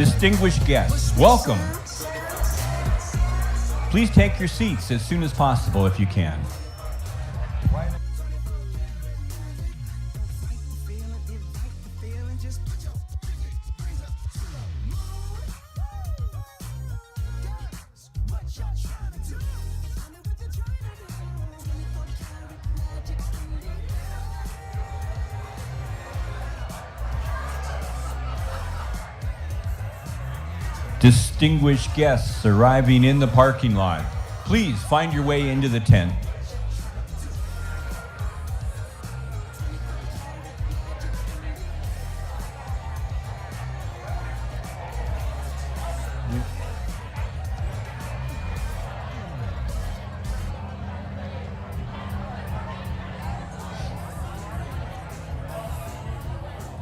Distinguished guests, welcome. Please take your seats as soon as possible if you can. Distinguished guests arriving in the parking lot, please find your way into the tent.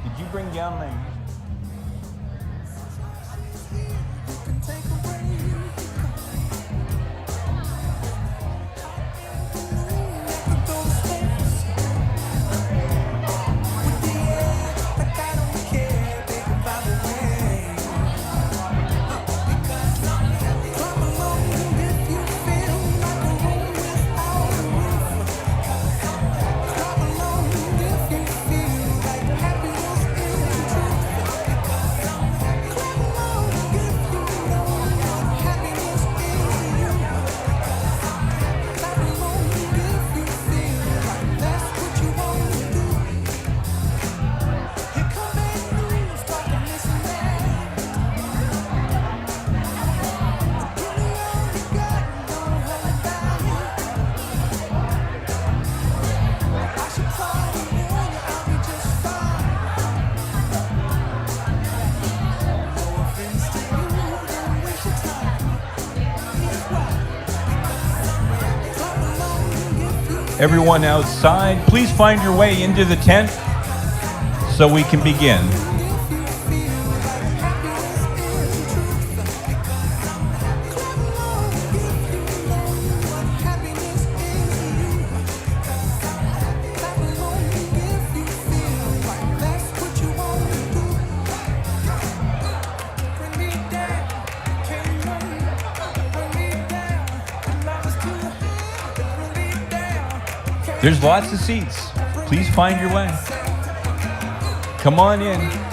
Did you bring down my... Everyone outside, please find your way into the tent so we can begin. There's lots of seats. Please find your way. Come on in.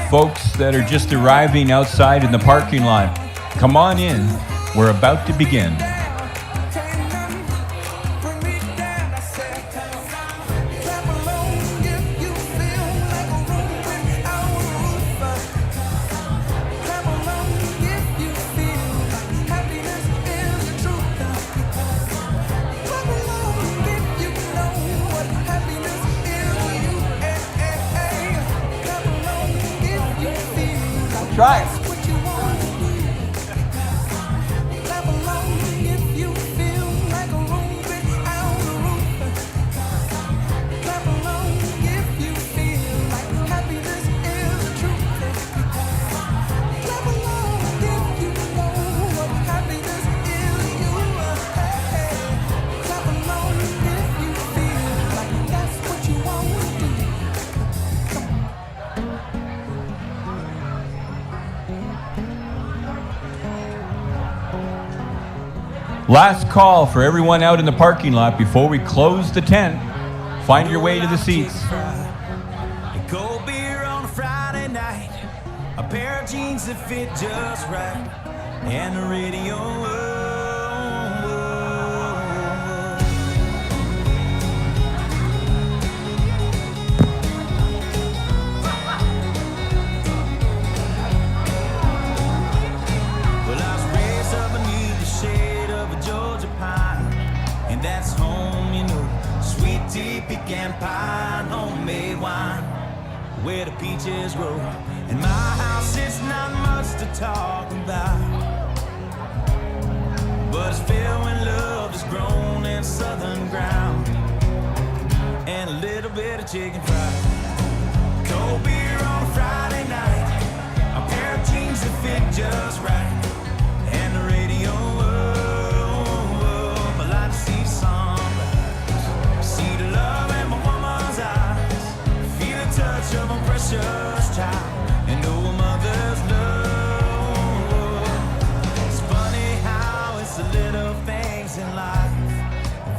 Folks that are just arriving outside in the parking lot, come on in. We're about to begin. Try it. Last call for everyone out in the parking lot before we close the tent. Find your way to the seats. Cold beer on a Friday night, a pair of jeans jeans that fit just right, and the radio. Well, I was raised up beneath the shade of a Georgia pine, and that's home, you know. Sweet tea, pecan pie, and homemade wine, where the peaches grow. In my house, it's not much to talk about, but it's filled when love is grown in southern ground, and a little bit of chicken fried. Cold beer on a Friday night, a pair of jeans that fit just right, and the radio. I like to see the sunrise, see the love in my woman's eyes, feel the touch of a precious child, and know a mother's love. It's funny how it's the little things in life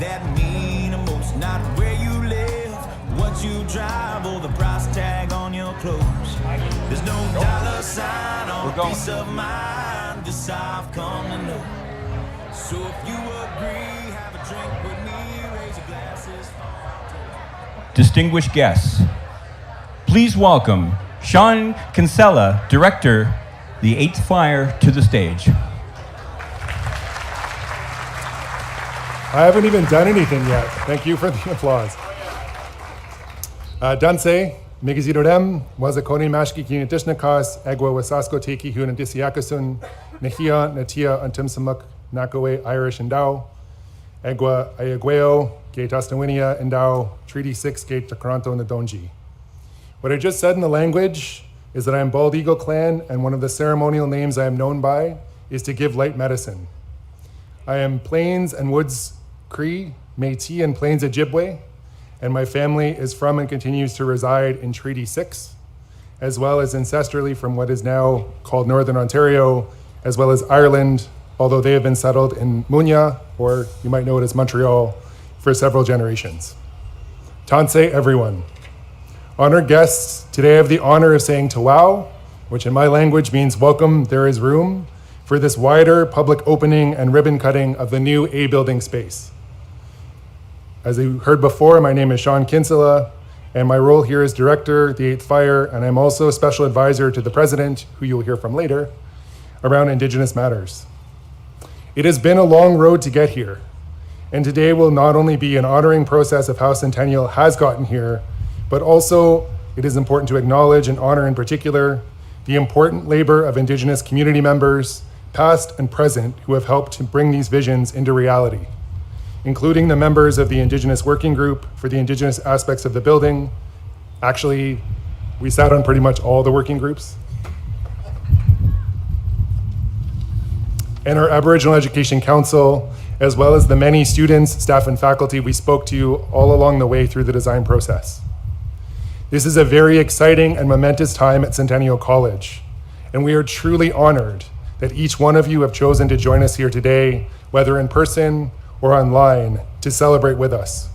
that mean the most. Not where you live, what you drive, or the price tag on your clothes. There's no dollar sign on a peace of mind. This I've come to know. So if you agree, have a drink with me, raise your glasses. Distinguished guests, please welcome Sean Kinsella, Director, the 8th Fire, to the stage. I haven't even done anything yet. Thank you for the applause. Danse, Migizidodem, Wazakoni Mashki Kinetishnakas, Egwa Wasasko Teki Hun and Disiakasun, Nehia, Natia, Antimsamuk, Nakawe, Irish and Dao, Egwa Ayagueo, Gate Astawinia and Dao, Treaty 6, Gate Takaranto and the Donji. What I just said in the language is that I am Bald Eagle Clan, and one of the ceremonial names I am known by is to give light medicine. I am Plains and Woods Cree, Métis and Plains Ojibwe, and my family is from and continues to reside in Treaty 6, as well as ancestrally from what is now called Northern Ontario, as well as Ireland, although they have been settled in Munya, or you might know it as Montreal, for several generations. Tanse, everyone. Honored guests, today I have the honor of saying Tawau, which in my language means welcome, there is room, for this wider public opening and ribbon cutting of the new A building space. As you heard before, my name is Sean Kinsella, and my role here is Director, the 8th Fire, and I'm also a Special Advisor to the President, who you'll hear from later, around Indigenous matters. It has been a long road to get here, and today will not only be an honoring process of how Centennial has gotten here, but also it is important to acknowledge and honor in particular the important labor of Indigenous community members, past and present, who have helped to bring these visions into reality, including the members of the Indigenous Working Group for the Indigenous aspects of the building. Actually, we sat on pretty much all the working groups. And our Aboriginal Education Council, as well as the many students, staff, and faculty we spoke to all along the way through the design process. This is a very exciting and momentous time at Centennial College, and we are truly honored that each one of you have chosen to join us here today, whether in person or online, to celebrate with us.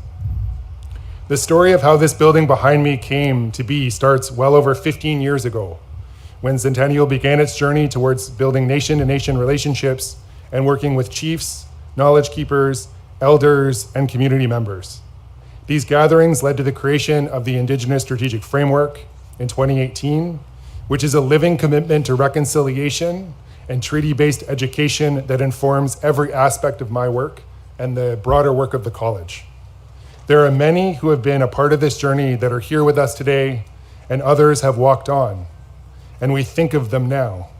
The story of how this building behind me came to be starts well over 15 years ago, when Centennial began its journey towards building nation-to-nation relationships and working with chiefs, knowledge keepers, elders, and community members. These gatherings led to the creation of the Indigenous Strategic Framework in 2018, which is a living commitment to reconciliation and treaty-based education that informs every aspect of my work and the broader work of the college. There are many who have been a part of this journey that are here with us today, and others have walked on. And we think of them now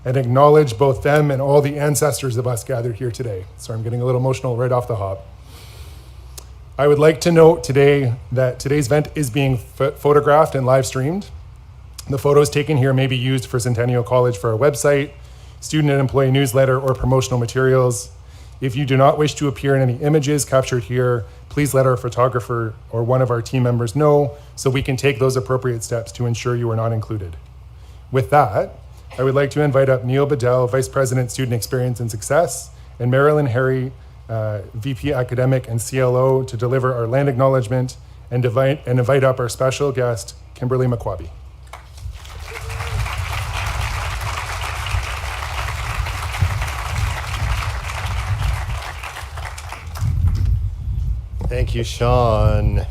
and acknowledge both them and all the ancestors of us gathered here today. Sorry, I'm getting a little emotional right off the hop. I would like to note today that today's event is being photographed and live streamed. The photos taken here may be used for Centennial College for our website, student and employee newsletter, or promotional materials. If you do not wish to appear in any images captured here, please let our photographer or one of our team members know so we can take those appropriate steps to ensure you are not included. With that, I would like to invite up Neil Bedell, Vice President, Student Experience and Success, and Marilyn Harry, VP Academic and CLO, to deliver our land acknowledgement and invite up our special guest, Kimberly McQuabi. Thank you, Sean.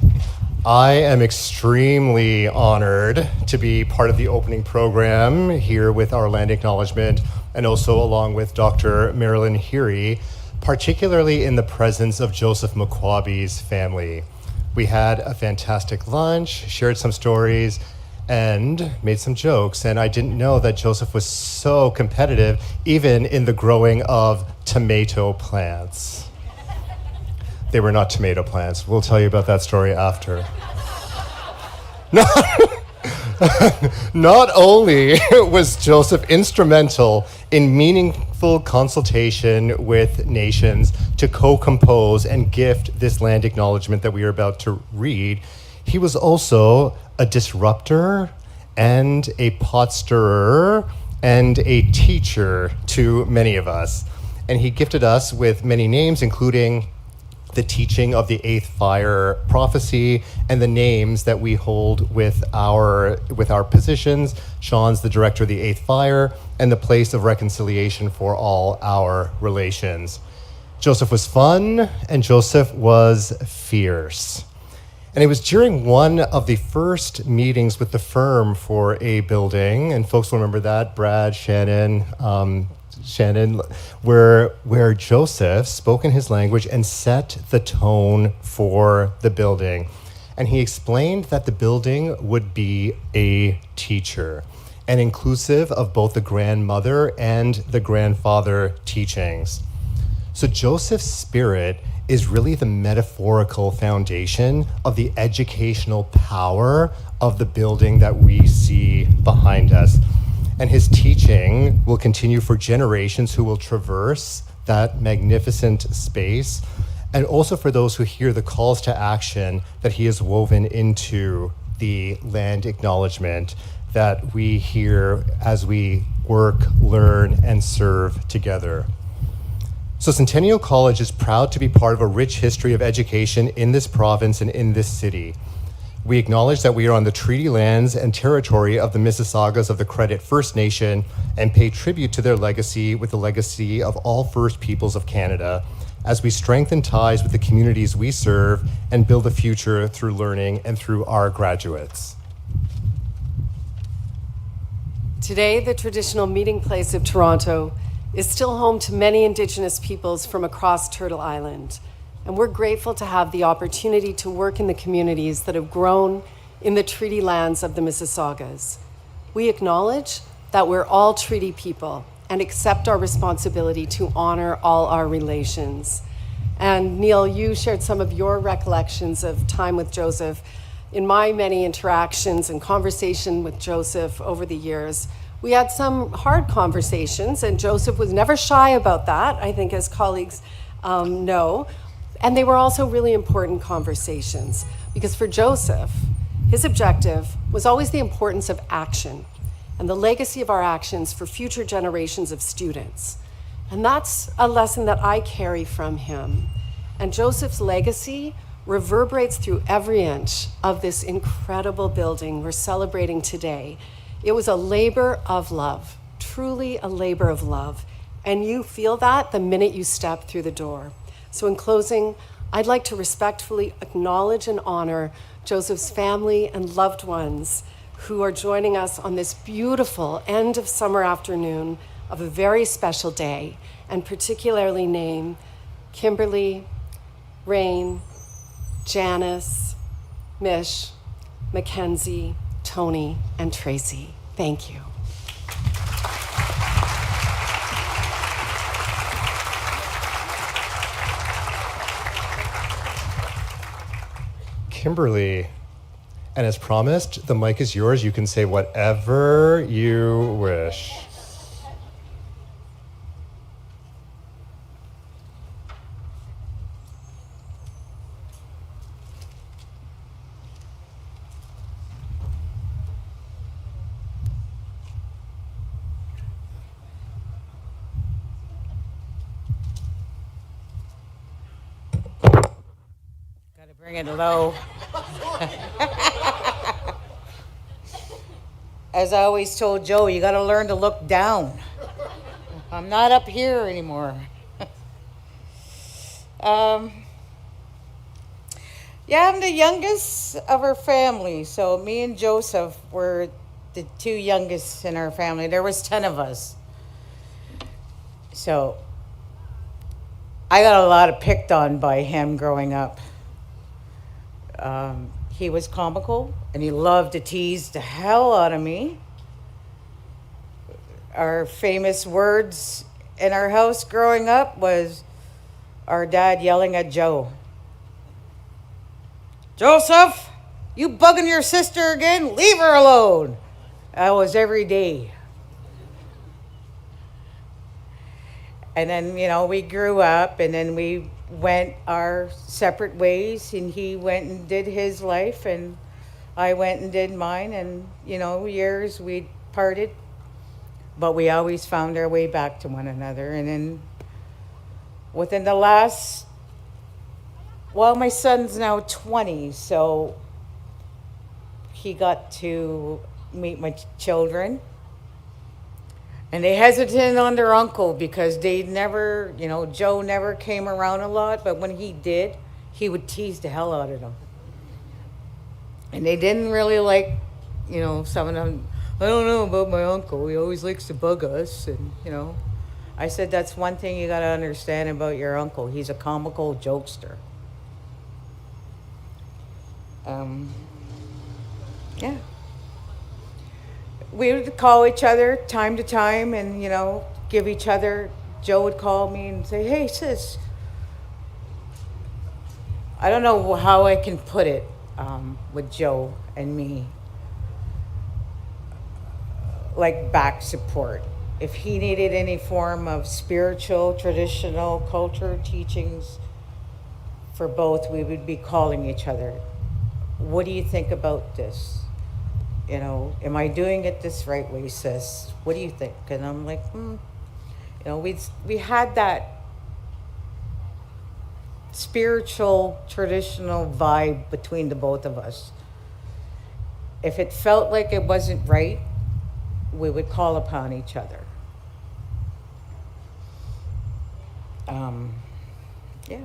I am extremely honored to be part of the opening program here with our land acknowledgement and also along with Dr. Marilyn Heary, particularly in the presence of Joseph McQuabee's family. We had a fantastic lunch, shared some stories, and made some jokes. And I didn't know that Joseph was so competitive, even in the growing of tomato plants. They were not tomato plants. We'll tell you about that story after. Not only was Joseph instrumental in meaningful consultation with nations to co-compose and gift this land acknowledgement that we are about to read, he was also a disruptor and a pot stirrer and a teacher to many of us. And he gifted us with many names, including the teaching of the eighth fire prophecy and the names that we hold with our positions. Sean's the director of the eighth fire and the place of reconciliation for all our relations. Joseph was fun and Joseph was fierce. And it was during one of the first meetings with the firm for a building, and folks will remember that, Brad, Shannon, where Joseph spoke in his language and set the tone for the building. And he explained that the building would be a teacher, and inclusive of both the grandmother and the grandfather teachings. So Joseph's spirit is really the metaphorical foundation of the educational power of the building that we see behind us. And his teaching will continue for generations who will traverse that magnificent space, and also for those who hear the calls to action that he has woven into the land acknowledgement that we hear as we work, learn, and serve together. So Centennial College is proud to be part of a rich history of education in this province and in this city. We acknowledge that we are on the treaty lands and territory of the Mississaugas of the Credit First Nation and pay tribute to their legacy with the legacy of all First Peoples of Canada as we strengthen ties with the communities we serve and build a future through learning and through our graduates. Today, the traditional meeting place of Toronto is still home to many Indigenous peoples from across Turtle Island. And we're grateful to have the opportunity to work in the communities that have grown in the treaty lands of the Mississaugas. We acknowledge that we're all treaty people and accept our responsibility to honor all our relations. And Neil, you shared some of your recollections of time with Joseph. In my many interactions and conversation with Joseph over the years, we had some hard conversations, and Joseph was never shy about that, I think, as colleagues know. And they were also really important conversations, because for Joseph, his objective was always the importance of action and the legacy of our actions for future generations of students. And that's a lesson that I carry from him. And Joseph's legacy reverberates through every inch of this incredible building we're celebrating today. It was a labor of love, truly a labor of love. And you feel that the minute you step through the door. So in closing, I'd like to respectfully acknowledge and honor Joseph's family and loved ones who are joining us on this beautiful end of summer afternoon of a very special day, and particularly name Kimberly, Rain, Janice, Mish, Mackenzie, Tony, and Tracy. Thank you. Kimberly, and as promised, the mic is yours. You can say whatever you wish. Gotta bring it low. As I always told Joe, you gotta learn to look down. I'm not up here anymore. Yeah, I'm the youngest of our family. So me and Joseph were the two youngest in our family. There was 10 of us. So I got a lot of picked on by him growing up. He was comical and he loved to tease the hell out of me. Our famous words in our house growing up was our dad yelling at Joe. Joseph, you bugging your sister again? Leave her alone. That was every day. And then, we grew up and then we went our separate ways and he went and did his life and I went and did mine and, years we parted, but we always found our way back to one another. And then within the last, my son's now 20, so he got to meet my children. And they hesitated on their uncle because they never, Joe never came around a lot, but when he did, he would tease the hell out of them. And they didn't really like, some of them, I don't know about my uncle. He always likes to bug us. And, I said, that's one thing you got to understand about your uncle. He's a comical jokester. Yeah. We would call each other time to time and, give each other. Joe would call me and say, hey, sis. I don't know how I can put it with Joe and me. Like back support. If he needed any form of spiritual, traditional, culture teachings for both, we would be calling each other. What do you think about this? Am I doing it this right way, sis? What do you think? And I'm like, we had that spiritual, traditional vibe between the both of us. If it felt like it wasn't right, we would call upon each other. Yeah.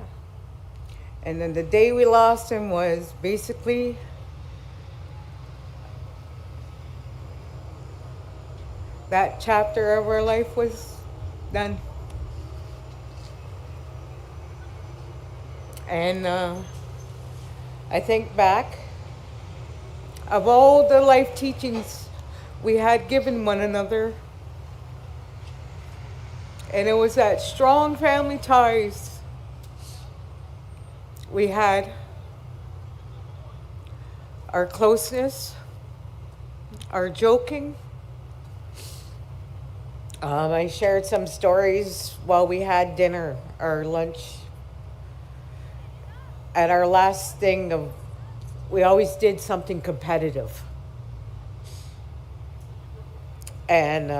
And then the day we lost him was basically that chapter of our life was done. And I think back of all the life teachings we had given one another. And it was that strong family ties we had, our closeness, our joking. I shared some stories while we had dinner or lunch. At our last thing we always did something competitive. And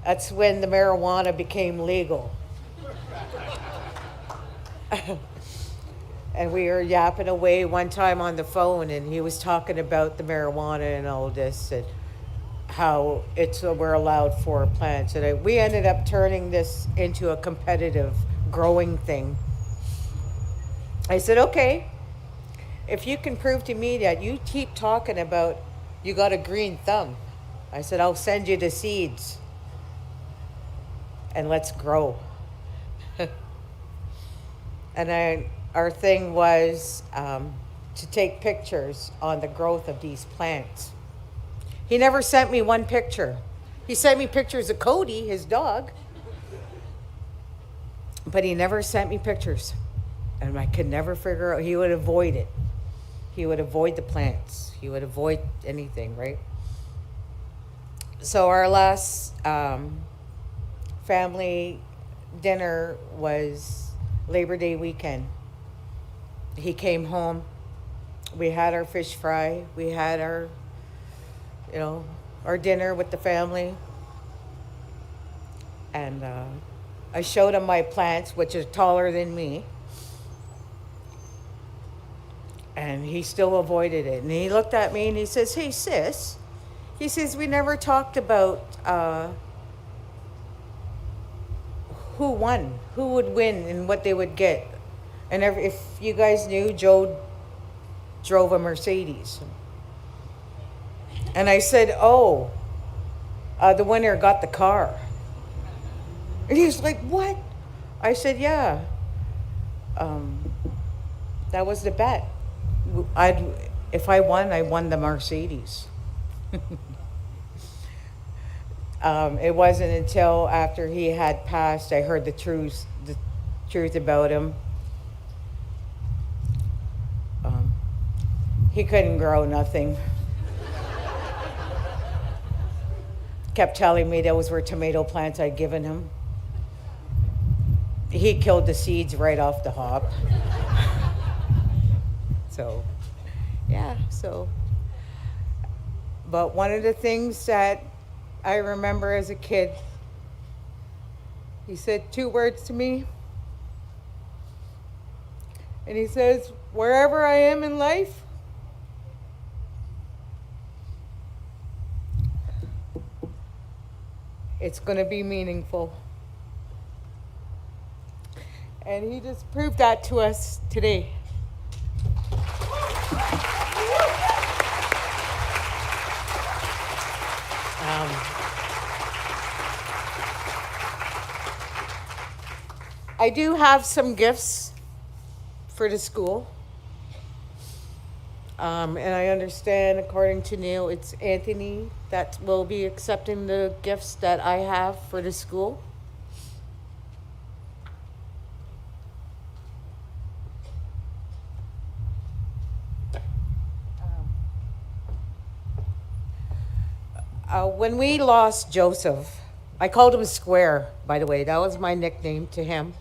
that's when the marijuana became legal. And we were yapping away one time on the phone, and he was talking about the marijuana and all this, and how we're allowed 4 plants. And we ended up turning this into a competitive growing thing. I said, okay, if you can prove to me that you keep talking about you got a green thumb, I said, I'll send you the seeds and let's grow. And our thing was to take pictures on the growth of these plants. He never sent me one picture. He sent me pictures of Cody, his dog, but he never sent me pictures. And I could never figure out, he would avoid it. He would avoid the plants. He would avoid anything, right? So our last family dinner was Labor Day weekend. He came home. We had our fish fry. We had our dinner with the family. And I showed him my plants, which are taller than me. And he still avoided it. And he looked at me and he says, hey, sis. He says, we never talked about who won, who would win and what they would get. And if you guys knew, Joe drove a Mercedes. And I said, oh, the winner got the car. And he was like, what? I said, yeah. That was the bet. If I won the Mercedes. It wasn't until after he had passed I heard the truth about him. He couldn't grow nothing. Kept telling me those were tomato plants I'd given him. He killed the seeds right off the hop. So, yeah, but one of the things that I remember as a kid, he said 2 words to me. And he says, wherever I am in life, it's going to be meaningful. And he just proved that to us today. I do have some gifts for the school. And I understand, according to Neil, it's Anthony that will be accepting the gifts that I have for the school. When we lost Joseph, I called him Square, by the way. That was my nickname to him.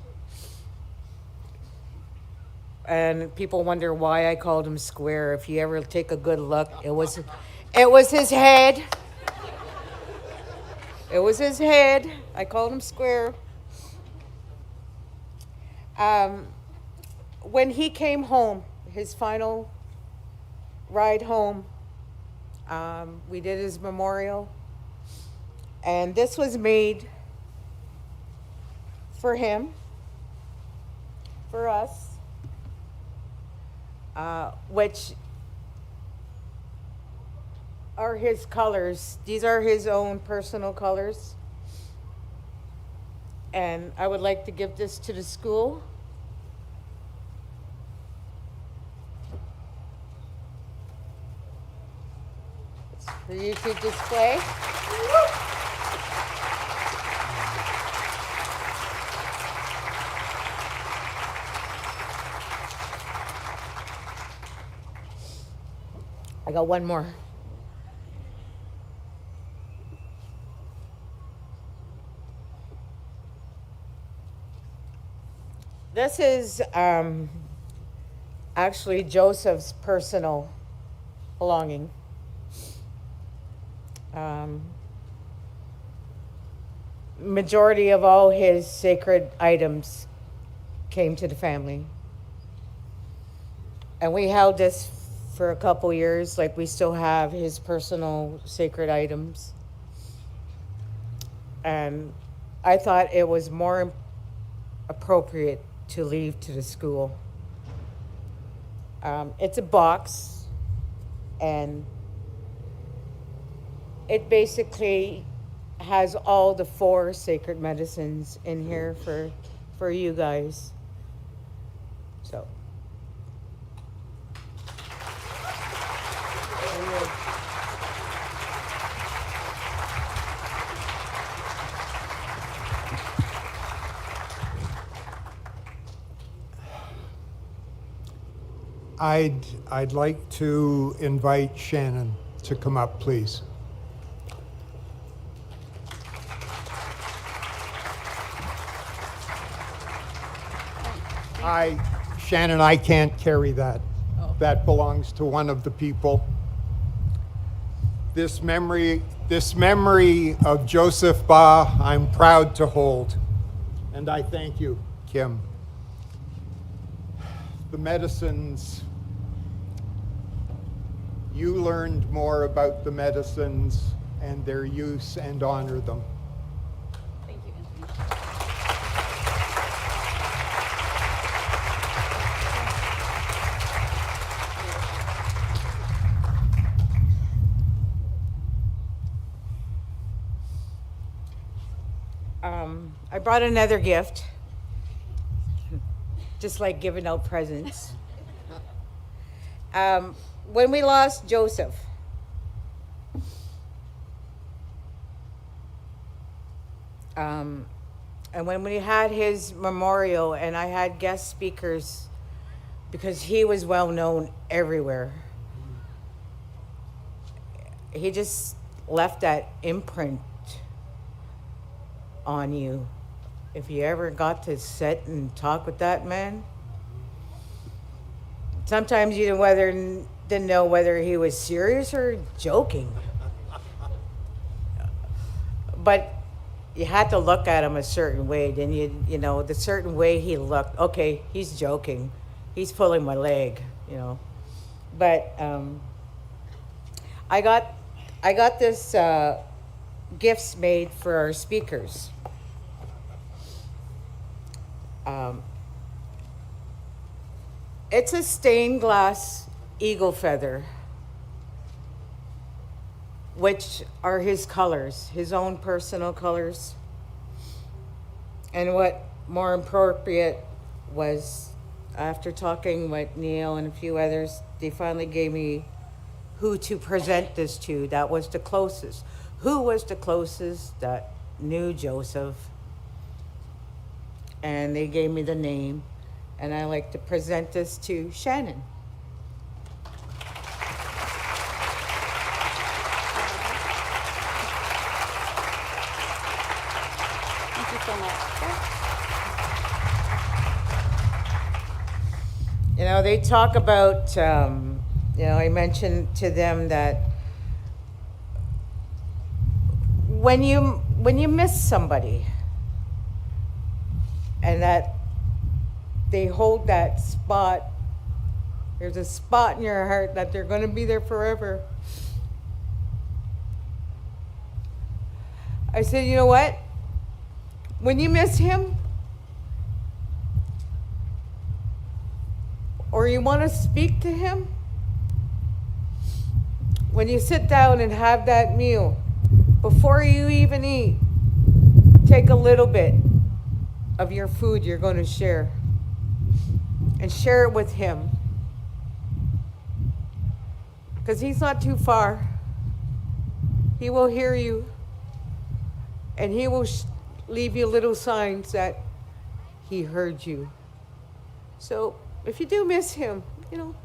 And people wonder why I called him Square. If you ever take a good look, it was his head. It was his head. I called him Square. When he came home, his final ride home, we did his memorial. And this was made for him, for us. Which are his colors. These are his own personal colors. And I would like to give this to the school. It's for you to display. I got one more. This is actually Joseph's personal belonging. Majority of all his sacred items came to the family. And we held this for a couple years, like we still have his personal sacred items. And I thought it was more appropriate to leave to the school. It's a box, and it basically has all the 4 sacred medicines in here for you guys. So. I'd like to invite Shannon to come up, please. Shannon, I can't carry that. Oh. That belongs to one of the people. This memory of Joseph Ba, I'm proud to hold. And I thank you, Kim. The medicines, you learned more about the medicines and their use and honor them. Thank you. brought another gift. Just like giving out presents. When we lost Joseph, and when we had his memorial, and I had guest speakers because he was well known everywhere, he just left that imprint on you. If you ever got to sit and talk with that man, sometimes you didn't know whether he was serious or joking. But you had to look at him a certain way. Then you know, the certain way he looked, okay, he's joking. He's pulling my leg, you know. But I got this gifts made for our speakers. It's a stained glass eagle feather, which are his colors, his own personal colors. And what more appropriate was, after talking with Neil and a few others, they finally gave me who to present this to. That was the closest. Who was the closest that knew Joseph? And they gave me the name. And I like to present this to Shannon. Thank you so much. You know, they talk about, you know, I mentioned to them that when you miss somebody and that they hold that spot, there's a spot in your heart that they're going to be there forever. I said, you know what? When you miss him, or you want to speak to him, when you sit down and have that meal, before you even eat, take a little bit of your food you're going to share and share it with him. Because he's not too far. He will hear you, and he will leave you little signs that he heard you. So if you do miss him, you know,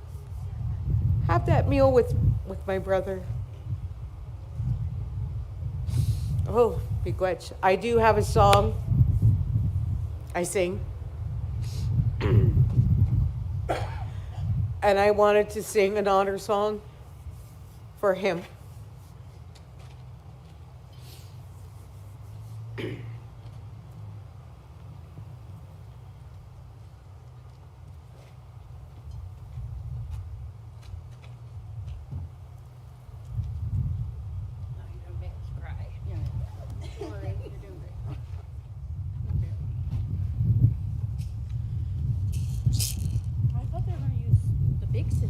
have that meal with my brother. Oh, Miigwech. I do have a song I sing. And I wanted to sing an honor song for him. I thought they were going to use the big scissors.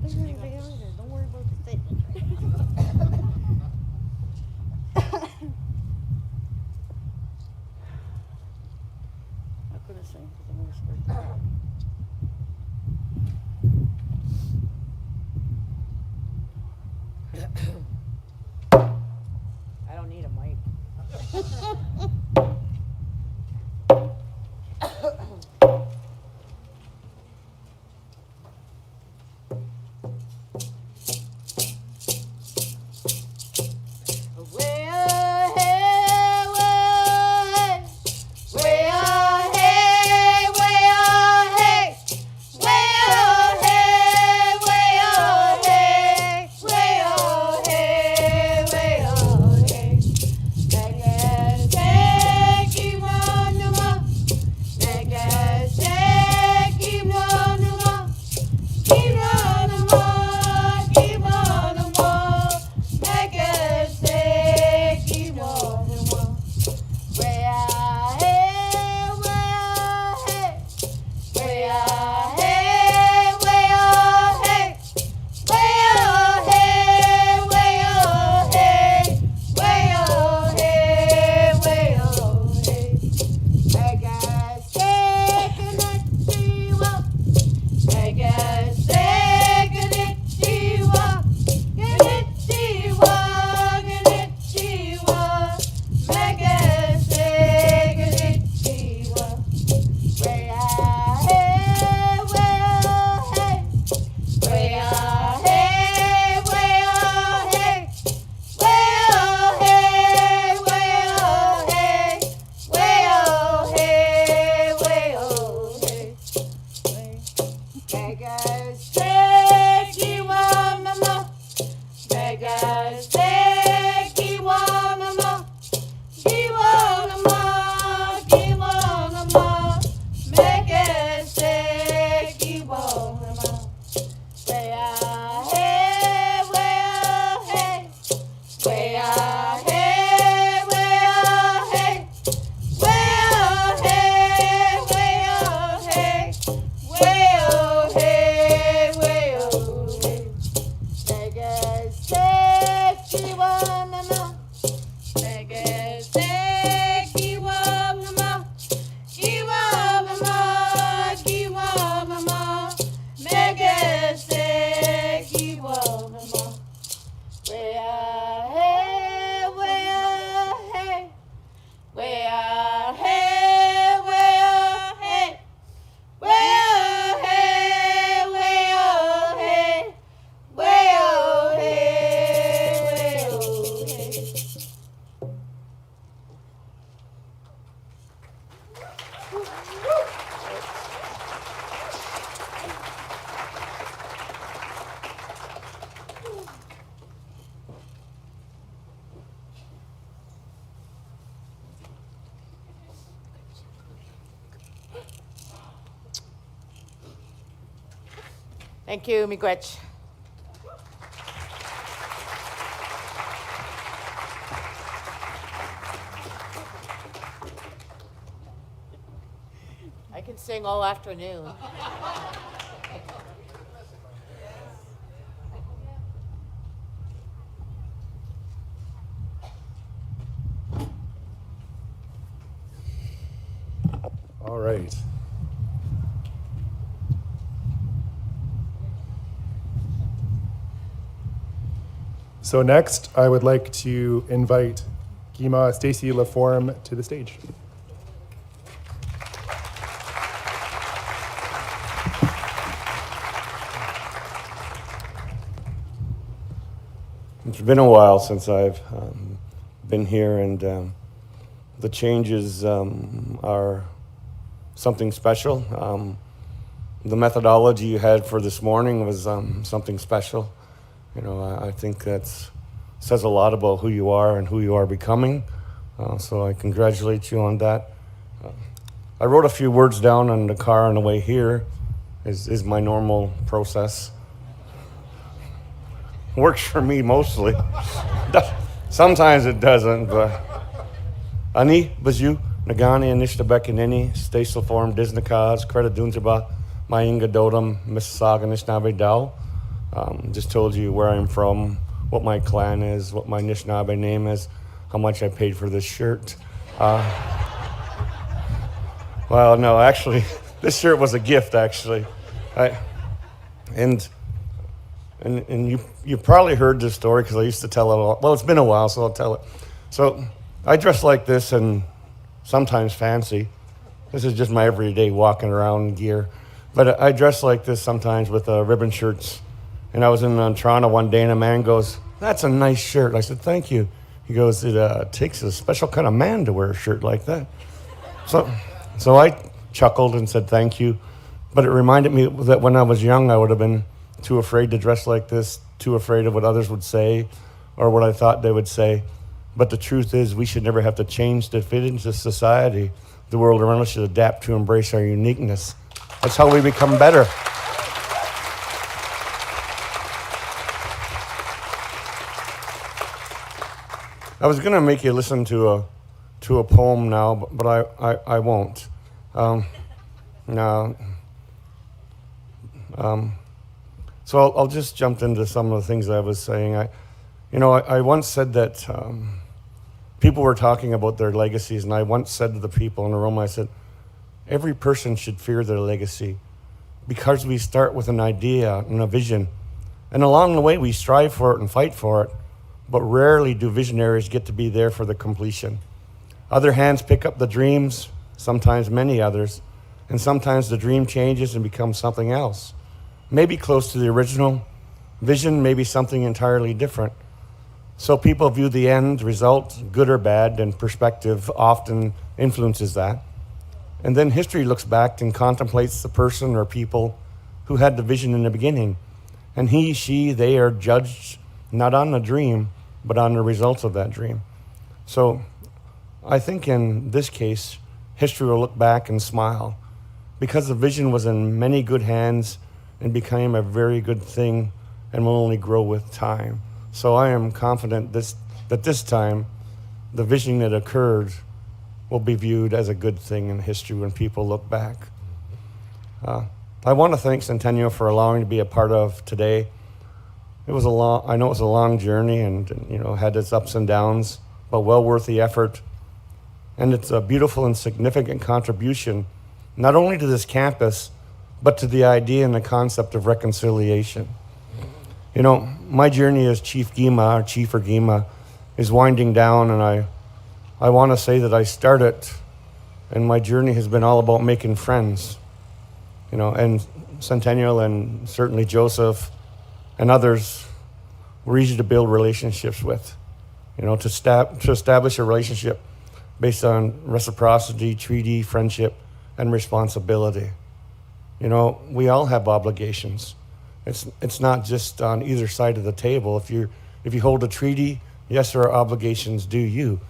They are. Don't worry about the thick ones. Thank you, miigwech. I can sing all afternoon. All right. So next, I would like to invite Gima Stacy Laforme to the stage. It's been a while since I've been here, and the changes are something special. The methodology you had for this morning was something special. You know, I think that says a lot about who you are and who you are becoming. So I congratulate you on that. I wrote a few words down on the car on the way here. Is my normal process. Works for me mostly. Sometimes it doesn't, but Ani, Baju, Nagani, Anishtabekanini, Stasel Form, Disnakaz, Credit Dunjaba, Mainga Dodam, Mississauga, Nishnabé Dao. Just told you where I'm from, what my clan is, what my Anishinaabe name is, how much I paid for this shirt. Well, no, actually, this shirt was a gift, actually. And you probably heard this story because I used to tell it all. Well, it's been a while, so I'll tell it. So I dress like this and sometimes fancy. This is just my everyday walking around gear. But I dress like this sometimes with ribbon shirts. And I was in Toronto one day, and a man goes, "That's a nice shirt." I said, "Thank you." He goes, "It takes a special kind of man to wear a shirt like that." So I chuckled and said, "Thank you." But it reminded me that when I was young, I would have been too afraid to dress like this, too afraid of what others would say or what I thought they would say. But the truth is, we should never have to change to fit into society. The world around us should adapt to embrace our uniqueness. That's how we become better. I was going to make you listen to a poem now, but I won't. No. So I'll just jump into some of the things I was saying. I once said that people were talking about their legacies, and I once said to the people in the room, I said, every person should fear their legacy because we start with an idea and a vision, and along the way we strive for it and fight for it, but rarely do visionaries get to be there for the completion. Other hands pick up the dreams, sometimes many others, and sometimes the dream changes and becomes something else. Maybe close to the original vision, maybe something entirely different. So people view the end result, good or bad, and perspective often influences that. And then history looks back and contemplates the person or people who had the vision in the beginning. And he, she, they are judged not on the dream, but on the results of that dream. So I think in this case, history will look back and smile because the vision was in many good hands and became a very good thing and will only grow with time. So I am confident that this time, the vision that occurred will be viewed as a good thing in history when people look back. I want to thank Centennial for allowing me to be a part of today. I know it was a long journey and had its ups and downs, but well worth the effort. And it's a beautiful and significant contribution, not only to this campus, but to the idea and the concept of reconciliation. My journey as Chief Gima, or Chief or Gima, is winding down, and I want to say that I started, and my journey has been all about making friends. And Centennial and certainly Joseph and others were easy to build relationships with. To establish a relationship based on reciprocity, treaty, friendship, and responsibility. We all have obligations. It's not just on either side of the table. If you hold a treaty, yes, there are obligations due you.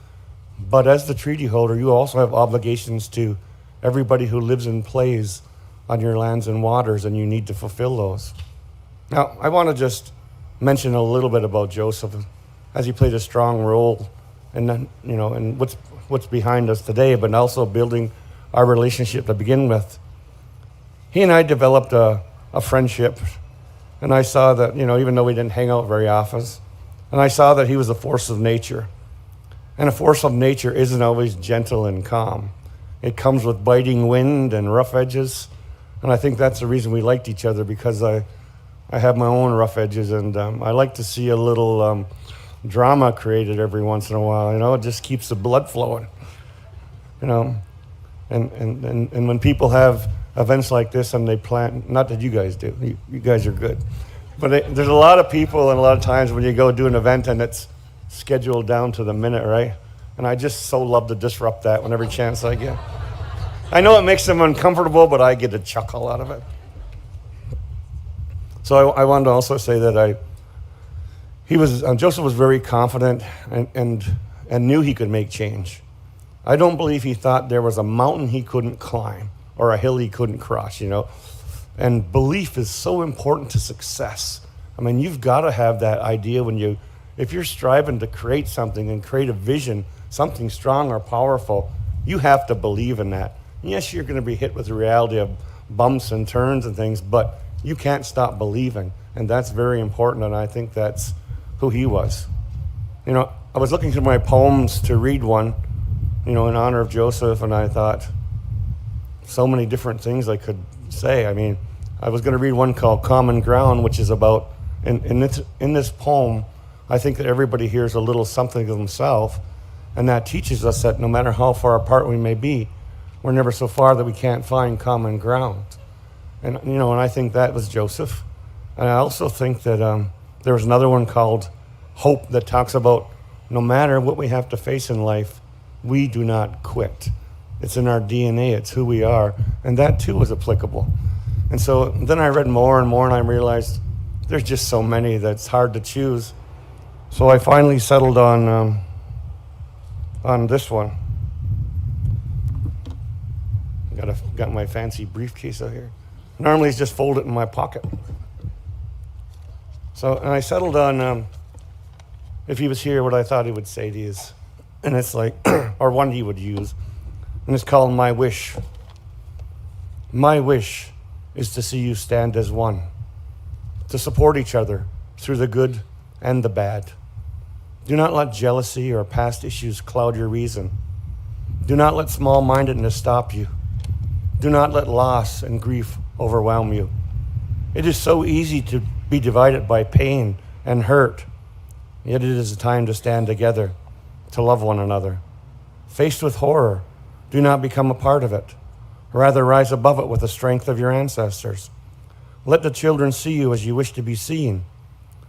But as the treaty holder, you also have obligations to everybody who lives and plays on your lands and waters, and you need to fulfill those. Now, I want to just mention a little bit about Joseph, as he played a strong role in, and what's behind us today, but also building our relationship to begin with. He and I developed a friendship, and I saw that, even though we didn't hang out very often, and I saw that he was a force of nature. And a force of nature isn't always gentle and calm. It comes with biting wind and rough edges, and I think that's the reason we liked each other, because I have my own rough edges, and I like to see a little drama created every once in a while. It just keeps the blood flowing. And when people have events like this and they plan, not that you guys do, you guys are good, but there's a lot of people and a lot of times when you go do an event and it's scheduled down to the minute, right? And I just so love to disrupt that whenever chance I get. I know it makes them uncomfortable, but I get a chuckle out of it. So I wanted to also say that Joseph was very confident and knew he could make change. I don't believe he thought there was a mountain he couldn't climb or a hill he couldn't cross, And belief is so important to success. I mean, you've got to have that idea if you're striving to create something and create a vision, something strong or powerful, you have to believe in that. Yes, you're going to be hit with the reality of bumps and turns and things, but you can't stop believing, and that's very important, and I think that's who he was. I was looking through my poems to read one, in honor of Joseph, and I thought so many different things I could say. I mean, I was going to read one called Common Ground, which is about, in this poem, I think that everybody hears a little something of themselves, and that teaches us that no matter how far apart we may be, we're never so far that we can't find common ground. And, and I think that was Joseph. And I also think that there was another one called Hope that talks about no matter what we have to face in life, we do not quit. It's in our DNA, it's who we are. And that too was applicable. And so then I read more and more and I realized there's just so many that's hard to choose. So I finally settled on this one. Got my fancy briefcase out here. Normally it's just fold it in my pocket. And I settled on, if he was here, what I thought he would say to you is, and it's like, or one he would use, and it's called My Wish. My wish is to see you stand as one, to support each other through the good and the bad. Do not let jealousy or past issues cloud your reason. Do not let small-mindedness stop you. Do not let loss and grief overwhelm you. It is so easy to be divided by pain and hurt, yet it is a time to stand together, to love one another. Faced with horror, do not become a part of it. Rather, rise above it with the strength of your ancestors. Let the children see you as you wish to be seen.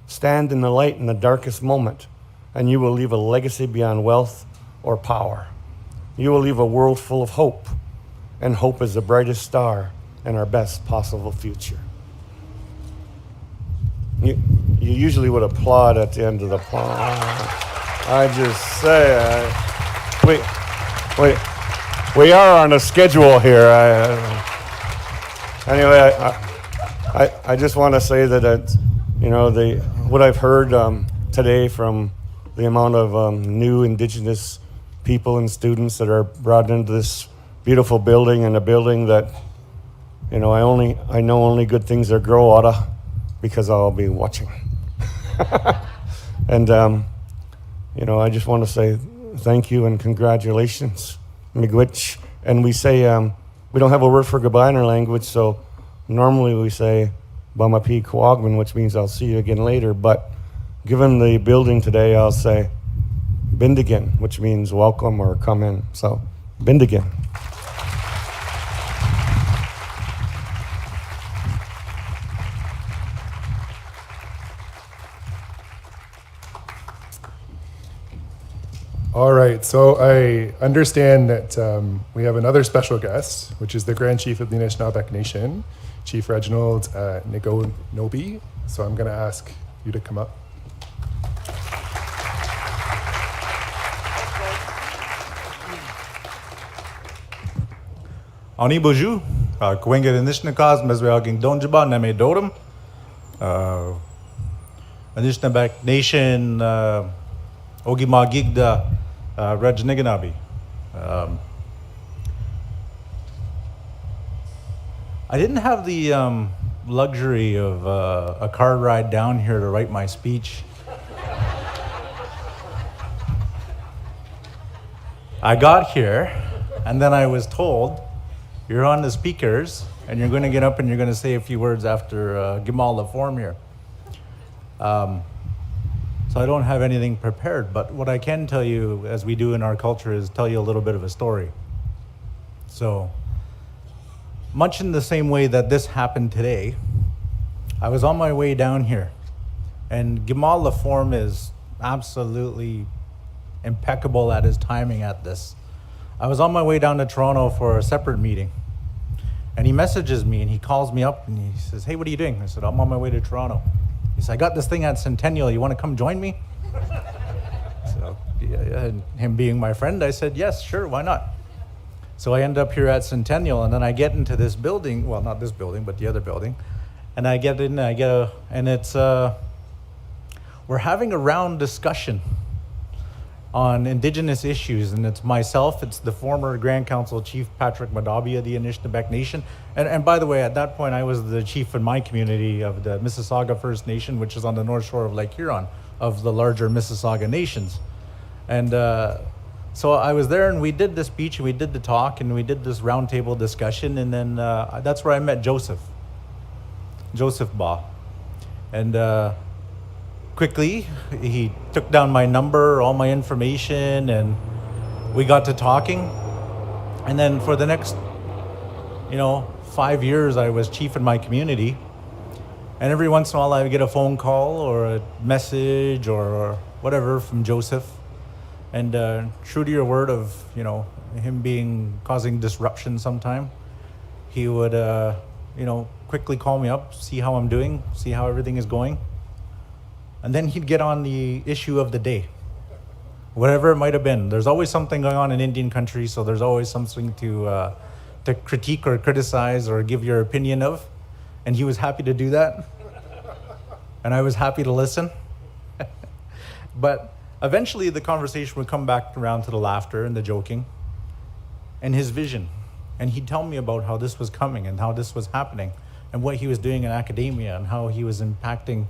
Stand in the light in the darkest moment, and you will leave a legacy beyond wealth or power. You will leave a world full of hope, and hope is the brightest star in our best possible future. You usually would applaud at the end of the poem. I just say, we are on a schedule here. Anyway, I just want to say that what I've heard today from the amount of new Indigenous people and students that are brought into this beautiful building, and a building that I know only good things that grow out of, because I'll be watching. And I just want to say thank you and congratulations, miigwech. And we say we don't have a word for goodbye in our language, so normally we say bamapi kwagman, which means I'll see you again later. But given the building today, I'll say bindigan, which means welcome or come in. So bindigan. All right, so I understand that we have another special guest, which is the Grand Chief of the Anishinaabe Nation, Chief Reginald Nigonobi. So I'm going to ask you to come up. Ani boju, Kwenga Anishinaabe, Mesweaging Donjaba, Name Dorum, Anishinaabe Nation, Ogimagigda, Rajniganabi. I didn't have the luxury of a car ride down here to write my speech. I got here, and then I was told, you're on the speakers, and you're going to get up and you're going to say a few words after Gimal the form here. So I don't have anything prepared, but what I can tell you, as we do in our culture, is tell you a little bit of a story. So, much in the same way that this happened today, I was on my way down here, and Gimal the form is absolutely impeccable at his timing at this. I was on my way down to Toronto for a separate meeting, and he messages me and he calls me up and he says, "Hey, what are you doing?" I said, "I'm on my way to Toronto." He said, "I got this thing at Centennial. You want to come join me?" So, and him being my friend, I said, "Yes, sure, why not?" So I end up here at Centennial, and then I get into this building, well, not this building, but the other building, and I get in, and it's, we're having a round discussion on Indigenous issues, and it's myself, it's the former Grand Council Chief Patrick Madabi of the Anishinaabe Nation, and by the way, at that point I was the chief in my community of the Mississauga First Nation, which is on the north shore of Lake Huron, of the larger Mississauga nations. And so I was there, and we did the speech, and we did the talk, and we did this roundtable discussion, and then that's where I met Joseph Ba. And quickly, he took down my number, all my information, and we got to talking. And then for the next, 5 years, I was chief in my community. And every once in a while, I would get a phone call or a message or whatever from Joseph. And true to your word of, him causing disruption sometime, he would, quickly call me up, see how I'm doing, see how everything is going. And then he'd get on the issue of the day, whatever it might have been. There's always something going on in Indian country, so there's always something to critique or criticize or give your opinion of. And he was happy to do that. And I was happy to listen. But eventually the conversation would come back around to the laughter and the joking and his vision. And he'd tell me about how this was coming and how this was happening and what he was doing in academia and how he was impacting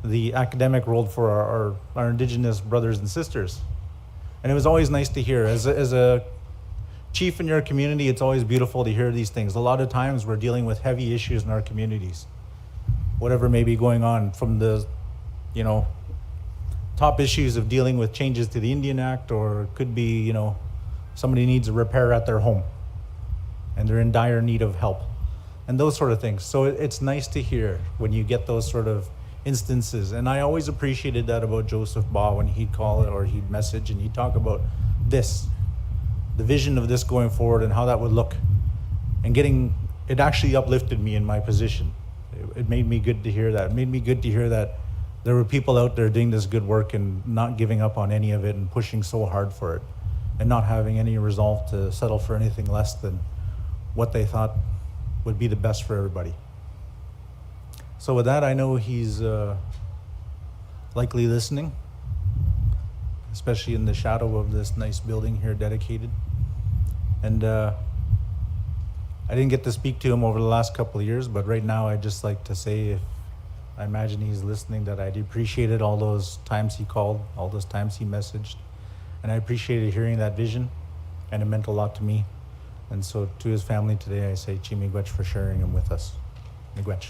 the academic world for our Indigenous brothers and sisters. And it was always nice to hear. As a chief in your community, it's always beautiful to hear these things. A lot of times we're dealing with heavy issues in our communities. Whatever may be going on, from the, top issues of dealing with changes to the Indian Act, or it could be, somebody needs a repair at their home and they're in dire need of help and those sort of things. So it's nice to hear when you get those sort of instances. And I always appreciated that about Joseph Ba when he'd call it or he'd message and he'd talk about this, the vision of this going forward and how that would look. And it actually uplifted me in my position. It made me good to hear that. It made me good to hear that there were people out there doing this good work and not giving up on any of it and pushing so hard for it and not having any resolve to settle for anything less than what they thought would be the best for everybody. So with that, I know he's likely listening, especially in the shadow of this nice building here dedicated. And I didn't get to speak to him over the last couple of years, but right now I'd just like to say, if I imagine he's listening, that I appreciated all those times he called, all those times he messaged. And I appreciated hearing that vision, and it meant a lot to me. And so to his family today, I say, Chi Miigwech for sharing him with us. Miigwech.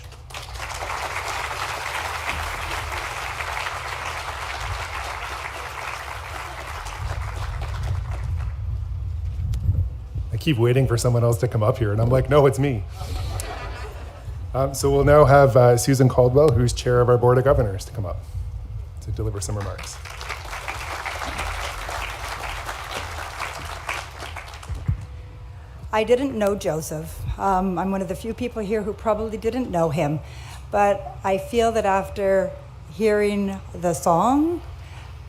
I keep waiting for someone else to come up here, and I'm like, no, it's me. So we'll now have Susan Caldwell, who's chair of our Board of Governors, to come up to deliver some remarks. I didn't know Joseph. I'm one of the few people here who probably didn't know him, but I feel that after hearing the song,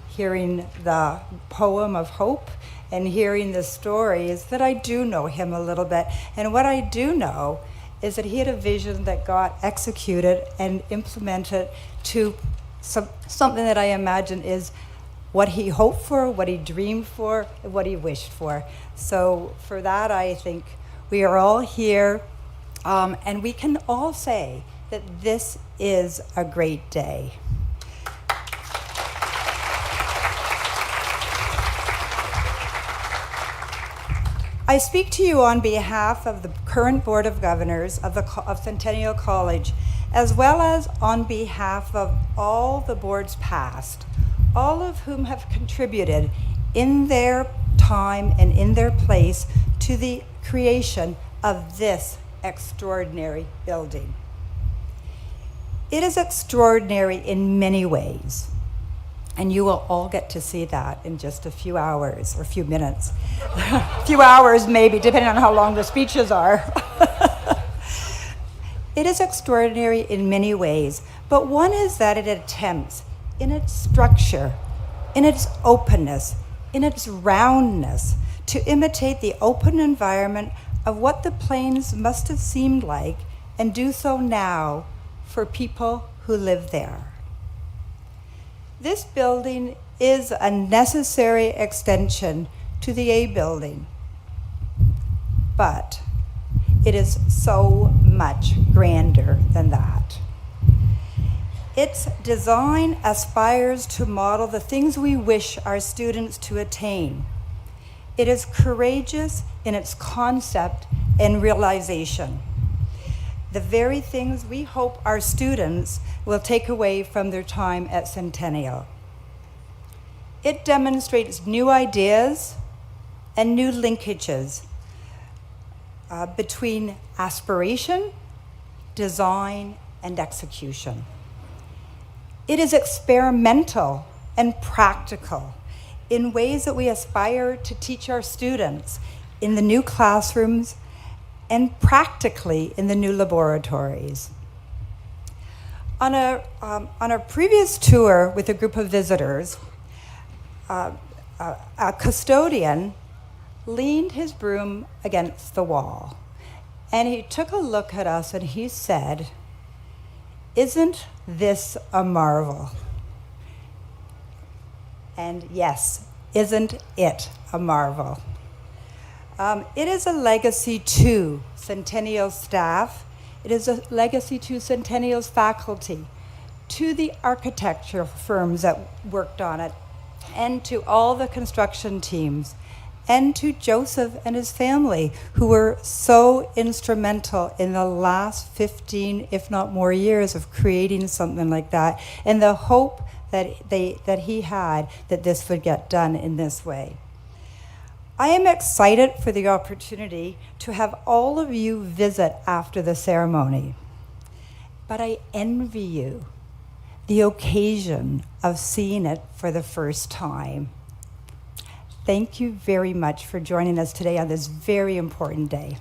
hearing the poem of hope, and hearing the stories, that I do know him a little bit. And what I do know is that he had a vision that got executed and implemented to something that I imagine is what he hoped for, what he dreamed for, and what he wished for. So for that, I think we are all here, and we can all say that this is a great day. I speak to you on behalf of the current Board of Governors of Centennial College, as well as on behalf of all the boards past, all of whom have contributed in their time and in their place to the creation of this extraordinary building. It is extraordinary in many ways, and you will all get to see that in just a few hours or a few minutes. A few hours maybe, depending on how long the speeches are. It is extraordinary in many ways, but one is that it attempts, in its structure, in its openness, in its roundness, to imitate the open environment of what the plains must have seemed like, and do so now for people who live there. This building is a necessary extension to the A building, but it is so much grander than that. Its design aspires to model the things we wish our students to attain. It is courageous in its concept and realization. The very things we hope our students will take away from their time at Centennial. It demonstrates new ideas and new linkages between aspiration, design, and execution. It is experimental and practical in ways that we aspire to teach our students in the new classrooms and practically in the new laboratories. On a previous tour with a group of visitors, a custodian leaned his broom against the wall, and he took a look at us and he said, "Isn't this a marvel?" And yes, isn't it a marvel? It is a legacy to Centennial staff. It is a legacy to Centennial's faculty, to the architecture firms that worked on it, and to all the construction teams, and to Joseph and his family, who were so instrumental in the last 15, if not more years of creating something like that, and the hope that he had that this would get done in this way. I am excited for the opportunity to have all of you visit after the ceremony, but I envy you the occasion of seeing it for the first time. Thank you very much for joining us today on this very important day.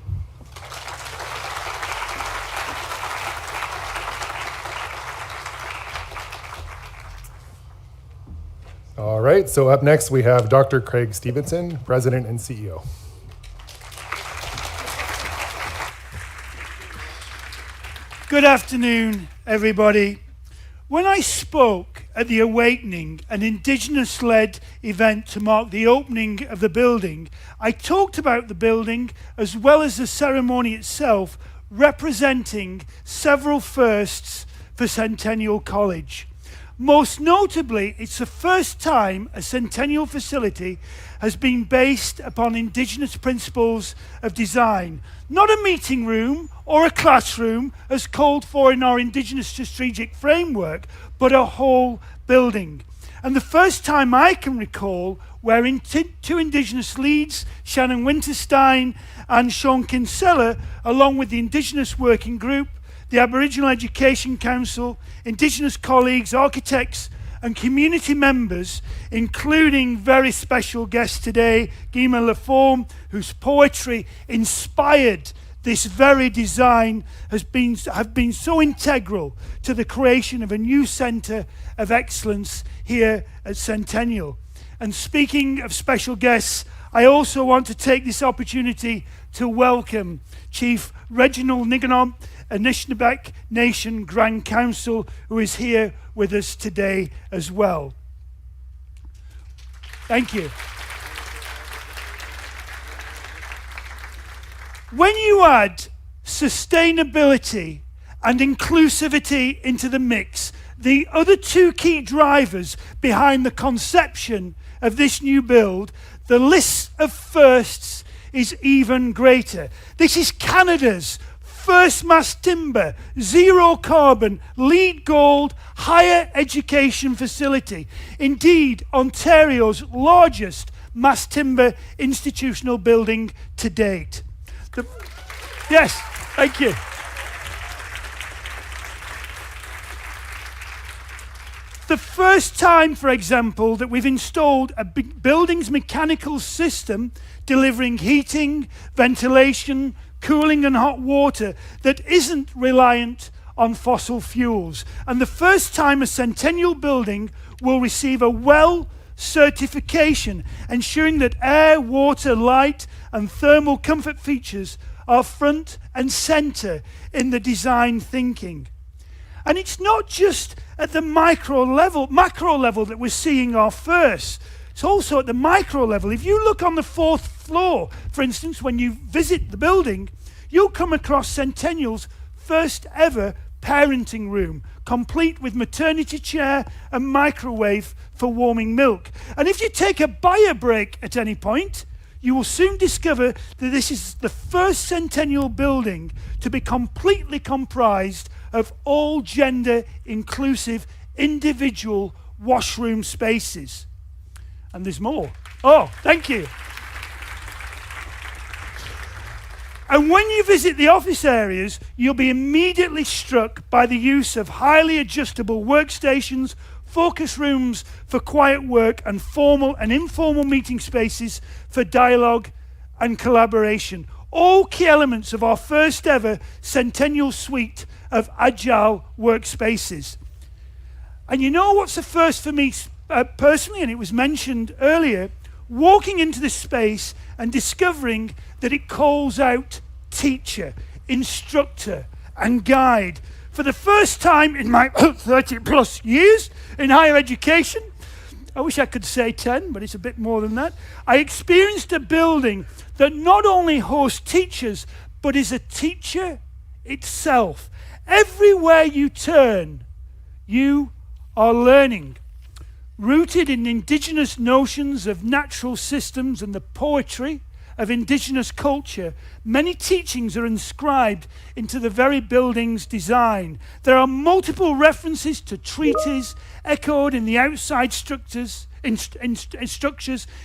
All right, so up next we have Dr. Craig Stevenson, President and CEO. Good afternoon, everybody. When I spoke at the Awakening, an Indigenous-led event to mark the opening of the building, I talked about the building as well as the ceremony itself representing several firsts for Centennial College. Most notably, it's the first time a Centennial facility has been based upon Indigenous principles of design. Not a meeting room or a classroom as called for in our Indigenous strategic framework, but a whole building. And the first time I can recall where two Indigenous leads, Shannon Winterstein and Sean Kinsella, along with the Indigenous Working Group, the Aboriginal Education Council, Indigenous colleagues, architects, and community members, including very special guest today, Guima Laforme, whose poetry inspired this very design, have been so integral to the creation of a new centre of excellence here at Centennial. And speaking of special guests, I also want to take this opportunity to welcome Chief Reginald Niganon, Anishinaabe Nation Grand Council, who is here with us today as well. Thank you. When you add sustainability and inclusivity into the mix, the other two key drivers behind the conception of this new build, the list of firsts is even greater. This is Canada's first mass timber, zero carbon, LEED Gold higher education facility. Indeed, Ontario's largest mass timber institutional building to date. Yes, thank you. The first time, for example, that we've installed a building's mechanical system delivering heating, ventilation, cooling and hot water that isn't reliant on fossil fuels. And the first time a Centennial building will receive a WELL certification, ensuring that air, water, light and thermal comfort features are front and center in the design thinking. And it's not just at the macro level that we're seeing our firsts. It's also at the micro level. If you look on the 4th floor, for instance, when you visit the building, you'll come across Centennial's first ever parenting room, complete with maternity chair and microwave for warming milk. And if you take a bio break at any point, you will soon discover that this is the first Centennial building to be completely comprised of all gender inclusive individual washroom spaces. And there's more. Oh, thank you. And when you visit the office areas, you'll be immediately struck by the use of highly adjustable workstations, focus rooms for quiet work, and formal and informal meeting spaces for dialogue and collaboration. All key elements of our first ever Centennial suite of agile workspaces. And you know what's a first for me personally, and it was mentioned earlier, walking into this space and discovering that it calls out teacher, instructor and guide. For the first time in my 30 plus years in higher education, I wish I could say 10, but it's a bit more than that, I experienced a building that not only hosts teachers, but is a teacher itself. Everywhere you turn, you are learning. Rooted in Indigenous notions of natural systems and the poetry of Indigenous culture, many teachings are inscribed into the very building's design. There are multiple references to treaties echoed in the outside structures,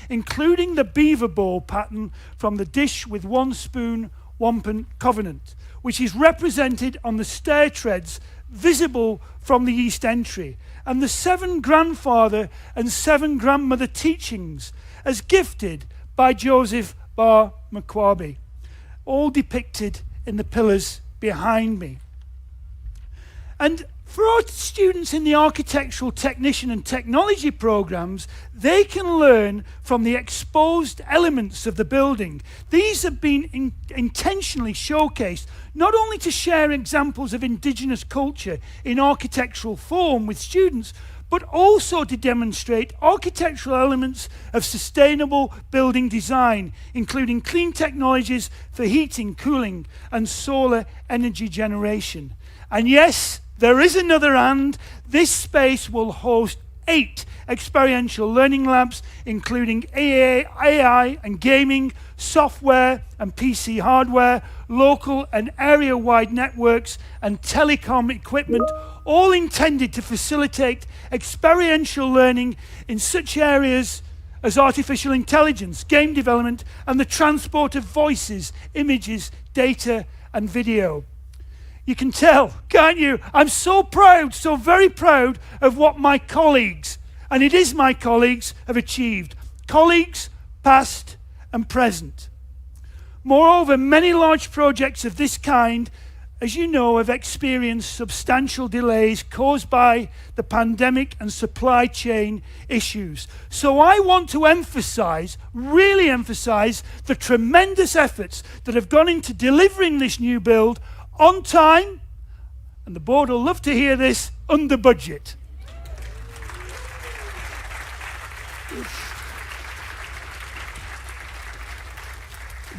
including the beaver bowl pattern from the dish with one spoon, wampum covenant, which is represented on the stair treads visible from the east entry, and the 7 grandfather and 7 grandmother teachings as gifted by Joseph Bar McQuarrie, all depicted in the pillars behind me. And for our students in the architectural technician and technology programs, they can learn from the exposed elements of the building. These have been intentionally showcased, not only to share examples of Indigenous culture in architectural form with students, but also to demonstrate architectural elements of sustainable building design, including clean technologies for heating, cooling, and solar energy generation. And yes, there is another and. This space will host 8 experiential learning labs, including AI and gaming, software and PC hardware, local and area-wide networks, and telecom equipment, all intended to facilitate experiential learning in such areas as artificial intelligence, game development, and the transport of voices, images, data, and video. You can tell, can't you? I'm so proud, so very proud of what my colleagues, and it is my colleagues, have achieved. Colleagues, past and present. Moreover, many large projects of this kind as you know, have experienced substantial delays caused by the pandemic and supply chain issues. So I want to emphasize, really emphasize, the tremendous efforts that have gone into delivering this new build on time, and the board will love to hear this, under budget.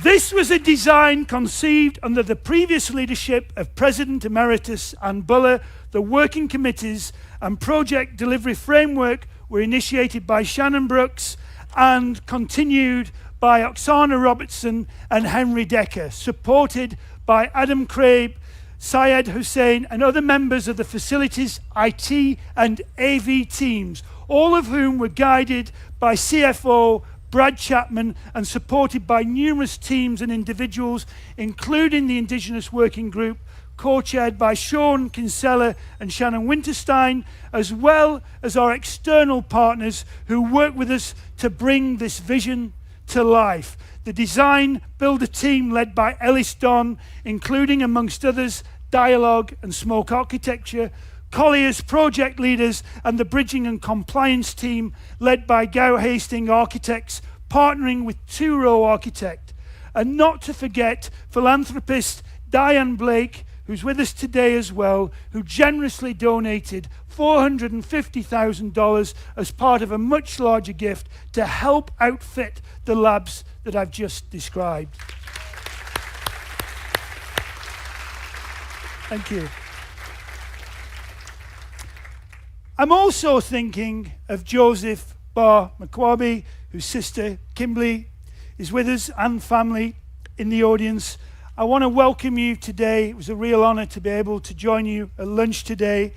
This was a design conceived under the previous leadership of President Emeritus Ann Buller. The working committees and project delivery framework were initiated by Shannon Brooks and continued by Oksana Robertson and Henry Decker, supported by Adam Crabe, Syed Hussein, and other members of the facilities, IT, and AV teams, all of whom were guided by CFO Brad Chapman and supported by numerous teams and individuals, including the Indigenous Working Group, co-chaired by Sean Kinsella and Shannon Winterstein, as well as our external partners who work with us to bring this vision to life. The design builder team led by Ellis Don, including amongst others Dialogue and Smoke Architecture, Collier's project leaders, and the bridging and compliance team led by Gow Hastings Architects, partnering with Two Row Architect. And not to forget philanthropist Diane Blake, who's with us today as well, who generously donated $450,000 as part of a much larger gift to help outfit the labs that I've just described. Thank you. I'm also thinking of Joseph Bar McQuarrie, whose sister Kimberly is with us, and family in the audience. I want to welcome you today. It was a real honor to be able to join you at lunch today.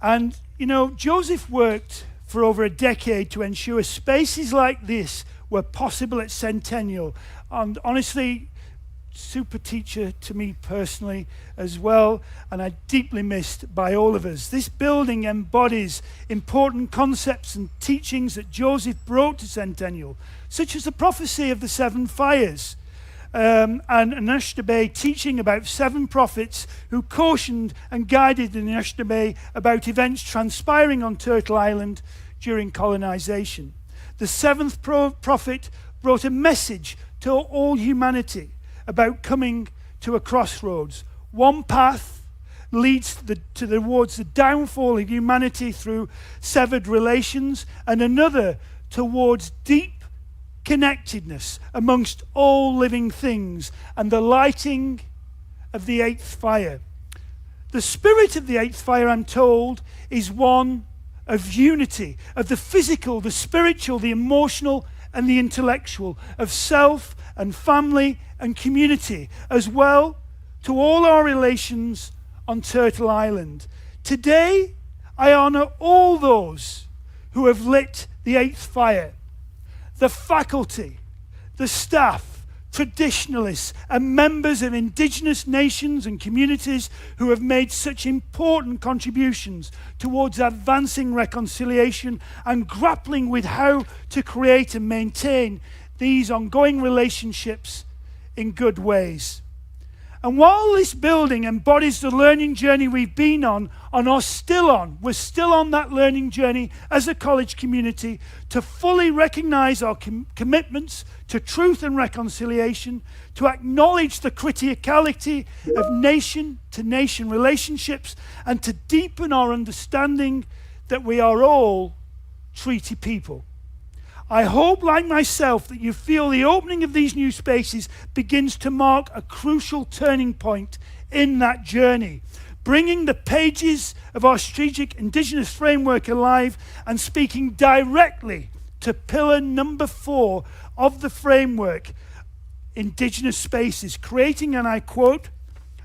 And, you know, Joseph worked for over a decade to ensure spaces like this were possible at Centennial. And honestly, super teacher to me personally as well, and I deeply missed by all of us. This building embodies important concepts and teachings that Joseph brought to Centennial, such as the prophecy of the 7 fires, and Anishinaabe teaching about 7 prophets who cautioned and guided the Anishinaabe about events transpiring on Turtle Island during colonization. The 7th prophet brought a message to all humanity about coming to a crossroads. One path leads towards the downfall of humanity through severed relations, and another towards deep connectedness amongst all living things and the lighting of the 8th fire. The spirit of the 8th fire, I'm told, is one of unity, of the physical, the spiritual, the emotional, and the intellectual, of self and family and community, as well to all our relations on Turtle Island. Today, I honor all those who have lit the 8th fire, the faculty, the staff, traditionalists, and members of Indigenous nations and communities who have made such important contributions towards advancing reconciliation and grappling with how to create and maintain these ongoing relationships in good ways. And while this building embodies the learning journey we've been on and are still on, we're still on that learning journey as a college community to fully recognize our commitments to truth and reconciliation, to acknowledge the criticality of nation-to-nation relationships, and to deepen our understanding that we are all treaty people. I hope, like myself, that you feel the opening of these new spaces begins to mark a crucial turning point in that journey, bringing the pages of our strategic Indigenous framework alive and speaking directly to pillar number 4 of the framework, Indigenous spaces, creating, and I quote,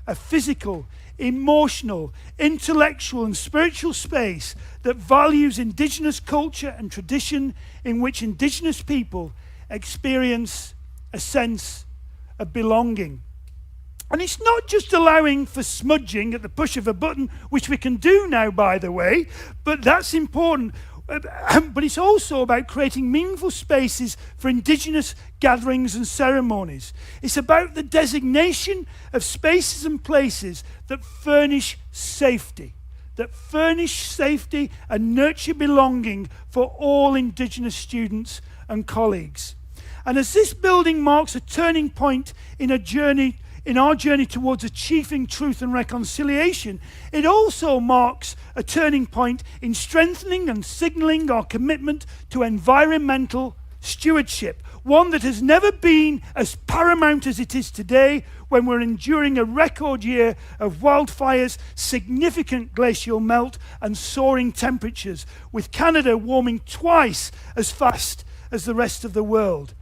a physical, emotional, intellectual, and spiritual space that values Indigenous culture and tradition, in which Indigenous people experience a sense of belonging. And it's not just allowing for smudging at the push of a button, which we can do now, by the way, but that's important. but it's also about creating meaningful spaces for Indigenous gatherings and ceremonies. It's about the designation of spaces and places that furnish safety and nurture belonging for all Indigenous students and colleagues. And as this building marks a turning point in our journey towards achieving truth and reconciliation, it also marks a turning point in strengthening and signalling our commitment to environmental stewardship, one that has never been as paramount as it is today, when we're enduring a record year of wildfires, significant glacial melt, and soaring temperatures, with Canada warming twice as fast as the rest of the world.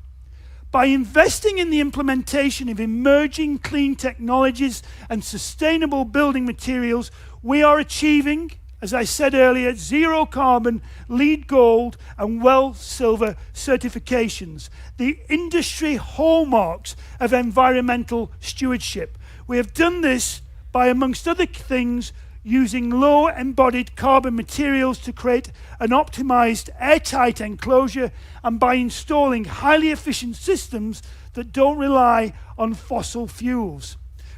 By investing in the implementation of emerging clean technologies and sustainable building materials, we are achieving, as I said earlier, zero carbon, LEED Gold, and WELL Silver certifications, the industry hallmarks of environmental stewardship. We have done this by, amongst other things, using low embodied carbon materials to create an optimized airtight enclosure, and by installing highly efficient systems that don't rely on fossil fuels.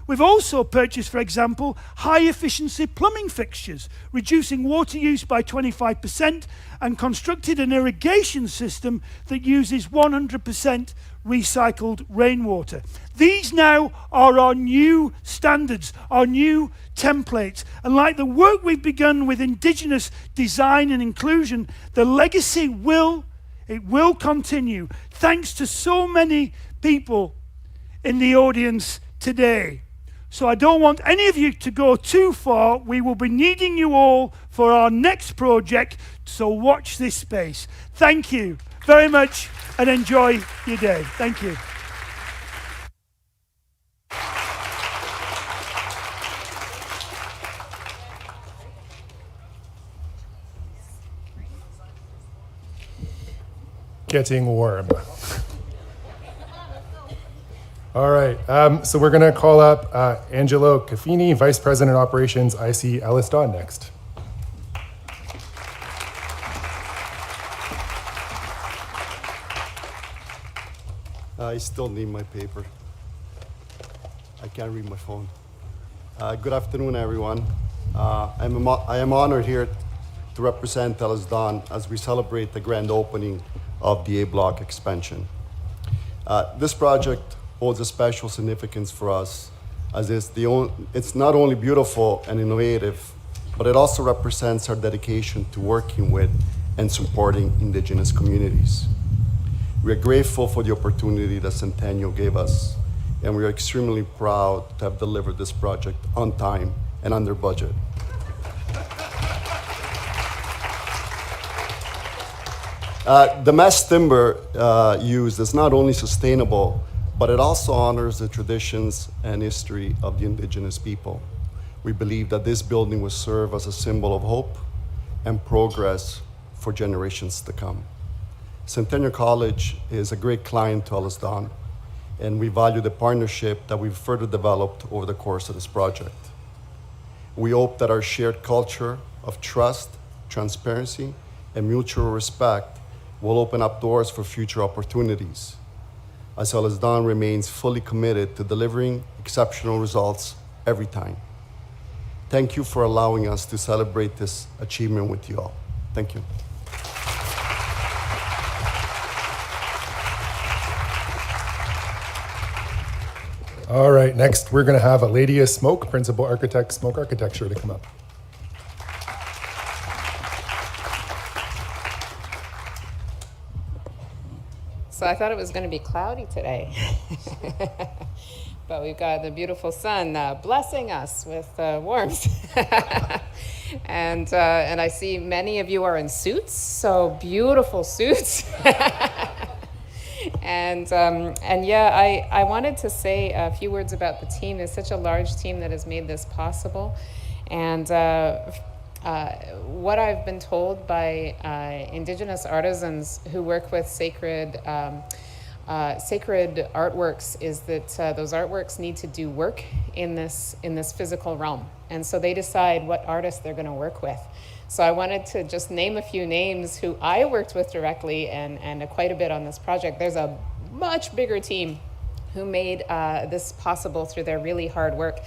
We've also purchased, for example, high-efficiency plumbing fixtures, reducing water use by 25%, and constructed an irrigation system that uses 100% recycled rainwater. These now are our new standards, our new templates. And like the work we've begun with Indigenous design and inclusion, the legacy will continue, thanks to so many people in the audience today. So I don't want any of you to go too far. We will be needing you all for our next project, so watch this space. Thank you very much and enjoy your day. Thank you. Getting warm. All right, so we're going to call up Angelo Caffini, Vice President Operations. I see Alice Dawn next. I still need my paper. I can't read my phone. Good afternoon, everyone. I am honored here to represent Alice Dawn as we celebrate the grand opening of the A Block expansion. This project holds a special significance for us, as it's not only beautiful and innovative, but it also represents our dedication to working with and supporting Indigenous communities. We are grateful for the opportunity that Centennial gave us, and we are extremely proud to have delivered this project on time and under budget. The mass timber used is not only sustainable, but it also honors the traditions and history of the Indigenous people. We believe that this building will serve as a symbol of hope and progress for generations to come. Centennial College is a great client to Alice Dawn, and we value the partnership that we've further developed over the course of this project. We hope that our shared culture of trust, transparency, and mutual respect will open up doors for future opportunities, as Alice Dawn remains fully committed to delivering exceptional results every time. Thank you for allowing us to celebrate this achievement with you all. Thank you. All right, next we're going to have Aledia Smoke, Principal Architect, Smoke Architecture, to come up. So I thought it was going to be cloudy today, but we've got the beautiful sun blessing us with warmth. and I see many of you are in suits, so beautiful suits. And yeah, I wanted to say a few words about the team. There's such a large team that has made this possible. And what I've been told by Indigenous artisans who work with sacred sacred artworks is that those artworks need to do work in this physical realm. And so they decide what artists they're going to work with. So I wanted to just name a few names who I worked with directly and quite a bit on this project. There's a much bigger team who made this possible through their really hard work.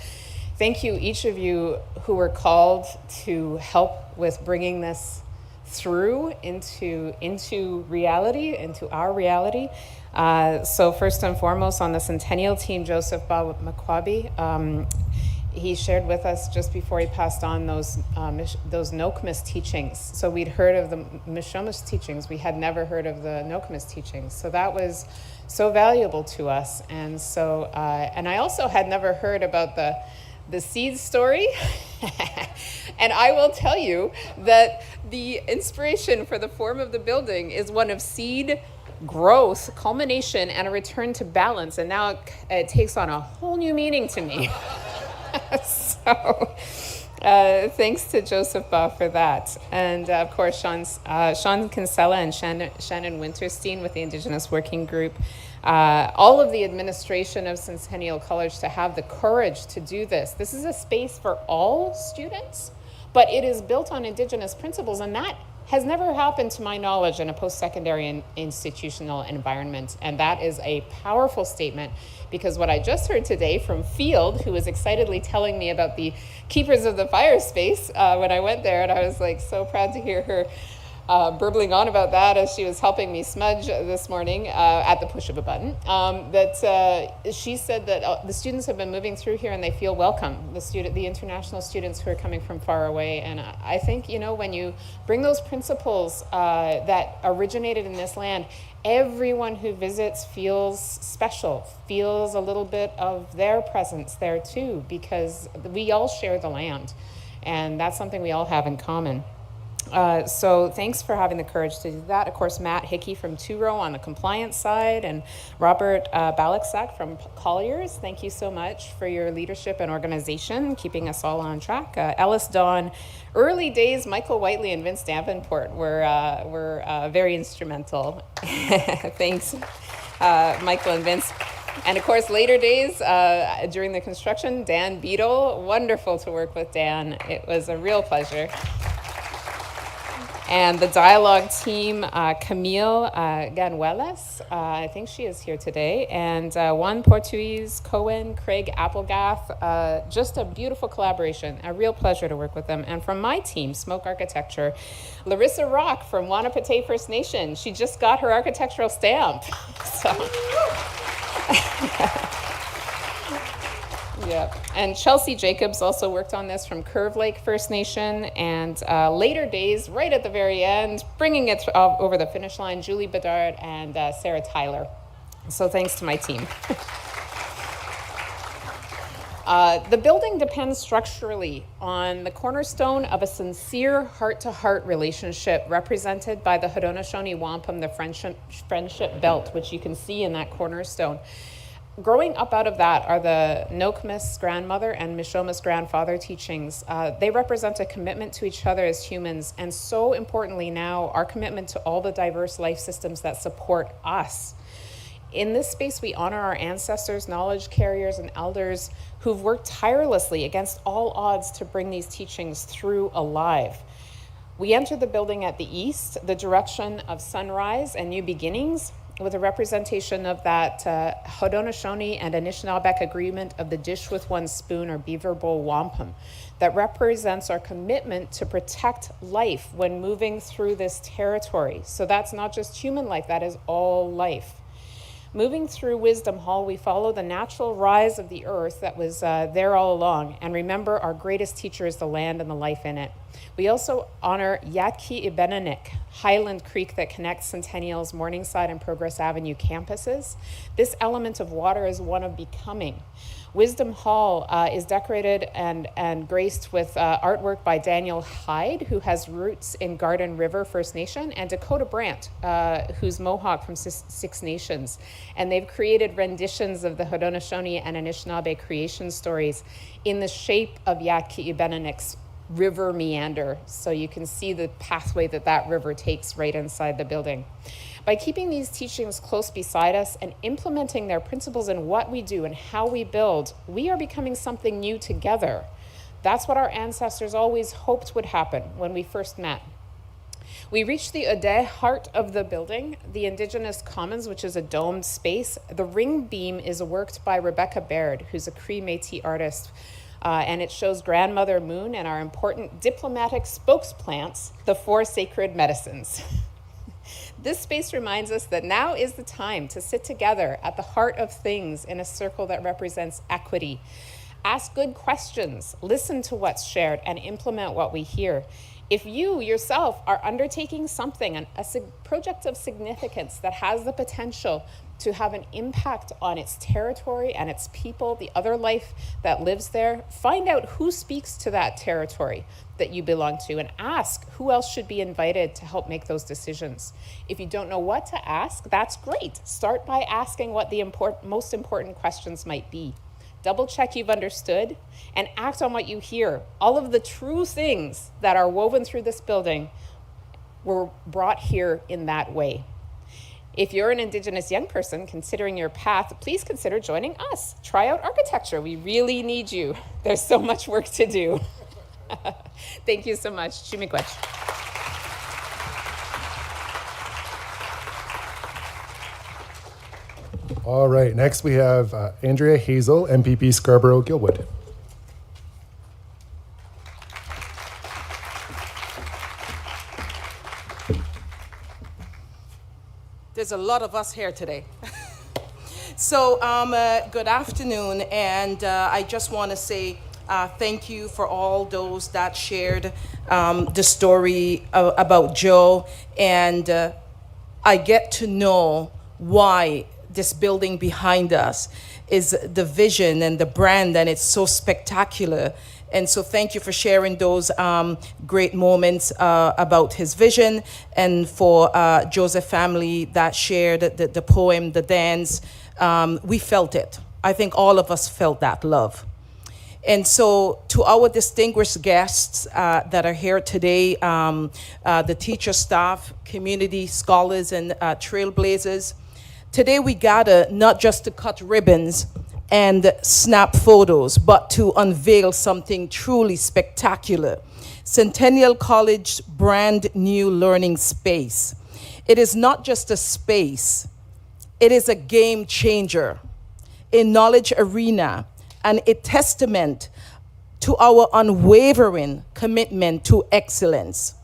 Thank you, each of you who were called to help with bringing this through into reality, into our reality. So first and foremost, on the Centennial team, Joseph Ba Makwabi, he shared with us just before he passed on those Nokmis teachings. So we'd heard of the Mishomis teachings. We had never heard of the Nokmis teachings. So that was so valuable to us. And so, and I also had never heard about the seed story. And I will tell you that the inspiration for the form of the building is one of seed, growth, culmination, and a return to balance. And now it takes on a whole new meaning to me. So thanks to Joseph Ba for that. And of course, Sean Kinsella and Shannon Winterstein with the Indigenous Working Group. All of the administration of Centennial College to have the courage to do this. This is a space for all students, but it is built on Indigenous principles, and that has never happened to my knowledge in a post-secondary institutional environment. And that is a powerful statement, because what I just heard today from Field, who was excitedly telling me about the Keepers of the Fire space when I went there, and I was like so proud to hear her burbling on about that as she was helping me smudge this morning at the push of a button, that she said that the students have been moving through here and they feel welcome, the international students who are coming from far away. And I think, you know, when you bring those principles that originated in this land, everyone who visits feels special, feels a little bit of their presence there too, because we all share the land, and that's something we all have in common. So thanks for having the courage to do that. Of course, Matt Hickey from Two-Row on the compliance side, and Robert Balaksak from Colliers. Thank you so much for your leadership and organization, keeping us all on track. Ellis Dawn, early days, Michael Whiteley and Vince Davenport were very instrumental. Thanks, Michael and Vince. And of course, later days, during the construction, Dan Beadle. Wonderful to work with Dan. It was a real pleasure. And the dialogue team, Camille Ganuelas, I think she is here today, and Juan Portuguese, Cohen, Craig Applegath, just a beautiful collaboration, a real pleasure to work with them. And from my team, Smoke Architecture, Larissa Rock from Wanapate First Nation. She just got her architectural stamp. So. Yeah, and Chelsea Jacobs also worked on this from Curve Lake First Nation, and later days, right at the very end, bringing it over the finish line, Julie Bedard and Sarah Tyler. So thanks to my team. The building depends structurally on the cornerstone of a sincere heart-to-heart relationship represented by the Haudenosaunee Wampum, the friendship belt, which you can see in that cornerstone. Growing up out of that are the Nokmis grandmother and Mishomis grandfather teachings. They represent a commitment to each other as humans, and so importantly now, our commitment to all the diverse life systems that support us. In this space, we honor our ancestors, knowledge carriers, and elders who've worked tirelessly against all odds to bring these teachings through alive. We enter the building at the east, the direction of sunrise and new beginnings, with a representation of that Haudenosaunee and Anishinaabeg agreement of the dish with one spoon, or beaver bowl wampum, that represents our commitment to protect life when moving through this territory. So that's not just human life, that is all life. Moving through Wisdom Hall, we follow the natural rise of the earth that was there all along, and remember our greatest teacher is the land and the life in it. We also honor Yatki Ibenanik, Highland Creek that connects Centennial's Morningside and Progress Avenue campuses. This element of water is one of becoming. Wisdom Hall is decorated and graced with artwork by Daniel Hyde, who has roots in Garden River First Nation, and Dakota Brandt, who's Mohawk from Six Nations. And they've created renditions of the Haudenosaunee and Anishinaabe creation stories in the shape of Yatki Ibenanik's river meander, so you can see the pathway that river takes right inside the building. By keeping these teachings close beside us and implementing their principles in what we do and how we build, we are becoming something new together. That's what our ancestors always hoped would happen when we first met. We reached the Ode heart of the building, the Indigenous Commons, which is a domed space. The ring beam is worked by Rebecca Baird, who's a Cree Métis artist, and it shows Grandmother Moon and our important diplomatic spokesplants, the 4 sacred medicines. This space reminds us that now is the time to sit together at the heart of things in a circle that represents equity. Ask good questions, listen to what's shared, and implement what we hear. If you yourself are undertaking something, a project of significance that has the potential to have an impact on its territory and its people, the other life that lives there, find out who speaks to that territory that you belong to and ask who else should be invited to help make those decisions. If you don't know what to ask, that's great. Start by asking what the most important questions might be. Double check you've understood and act on what you hear. All of the true things that are woven through this building were brought here in that way. If you're an Indigenous young person considering your path, please consider joining us. Try out architecture. We really need you. There's so much work to do. Thank you so much. Chimiigwech. All right, next we have Andrea Hazel, MPP Scarborough-Gilwood. There's a lot of us here today. So good afternoon, and I just want to say thank you for all those that shared the story about Joe, and I get to know why this building behind us is the vision and the brand, and it's so spectacular. And so thank you for sharing those great moments about his vision, and for Joseph family that shared the poem, the dance. We felt it. I think all of us felt that love. And so to our distinguished guests that are here today, the teacher staff, community scholars, and trailblazers, today we gather not just to cut ribbons and snap photos, but to unveil something truly spectacular. Centennial College's brand new learning space. It is not just a space, it is a game changer, a knowledge arena, and a testament to our unwavering commitment to excellence.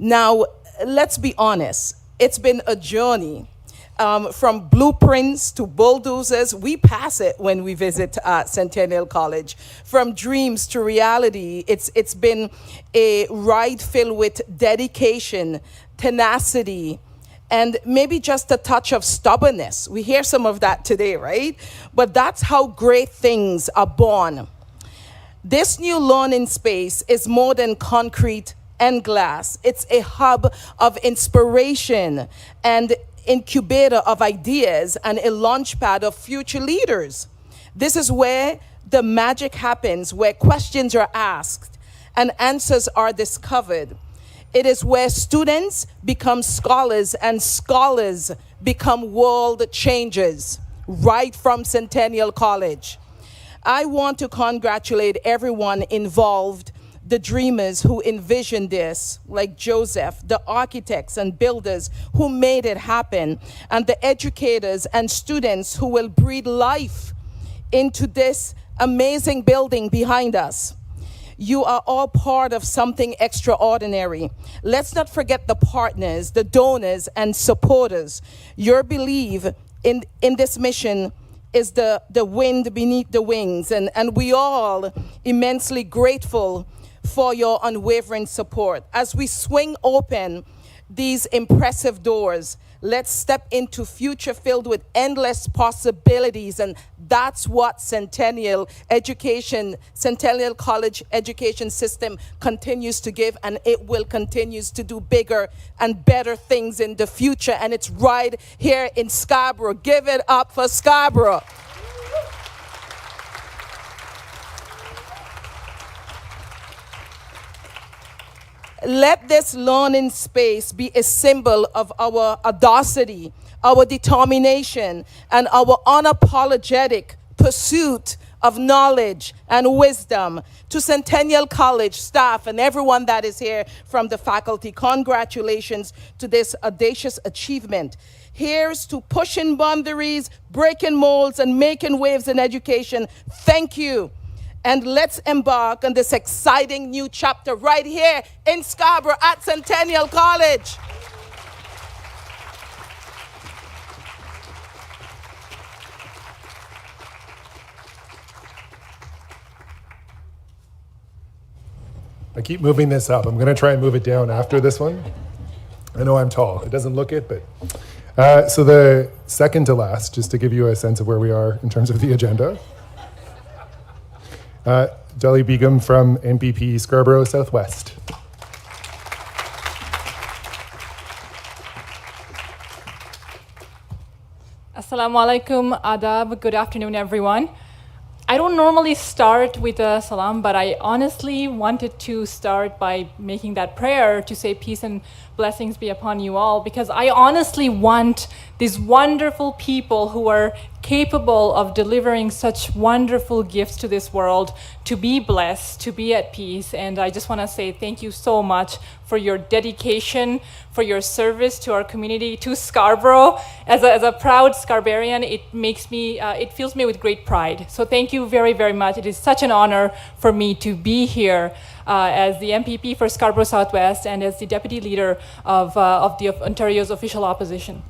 Now, let's be honest, it's been a journey. From blueprints to bulldozers, we pass it when we visit Centennial College. From dreams to reality, it's been a ride filled with dedication, tenacity, and maybe just a touch of stubbornness. We hear some of that today, right? But that's how great things are born. This new learning space is more than concrete and glass. It's a hub of inspiration and incubator of ideas and a launchpad of future leaders. This is where the magic happens, where questions are asked and answers are discovered. It is where students become scholars and scholars become world changers, right from Centennial College. I want to congratulate everyone involved, the dreamers who envisioned this, like Joseph, the architects and builders who made it happen, and the educators and students who will breathe life into this amazing building behind us. You are all part of something extraordinary. Let's not forget the partners, the donors, and supporters. Your belief in this mission is the wind beneath the wings, and we all immensely grateful for your unwavering support. As we swing open these impressive doors, let's step into future filled with endless possibilities, and that's what Centennial College education system continues to give, and it will continue to do bigger and better things in the future, and it's right here in Scarborough. Give it up for Scarborough. Let this learning space be a symbol of our audacity, our determination, and our unapologetic pursuit of knowledge and wisdom. To Centennial College staff and everyone that is here from the faculty, congratulations to this audacious achievement. Here's to pushing boundaries, breaking molds, and making waves in education. Thank you. And let's embark on this exciting new chapter right here in Scarborough at Centennial College. I keep moving this up. I'm going to try and move it down after this one. I know I'm tall. It doesn't look it, but... so the second to last, just to give you a sense of where we are in terms of the agenda. Delhi Begum from MPP Scarborough Southwest. Assalamu alaikum, adab, good afternoon everyone. I don't normally start with a salam, but I honestly wanted to start by making that prayer to say peace and blessings be upon you all, because I honestly want these wonderful people who are capable of delivering such wonderful gifts to this world to be blessed, to be at peace. And I just want to say thank you so much for your dedication, for your service to our community, to Scarborough. As a proud Scarbarian, it fills me with great pride. So thank you very, very much. It is such an honor for me to be here as the MPP for Scarborough Southwest and as the deputy leader of Ontario's official opposition.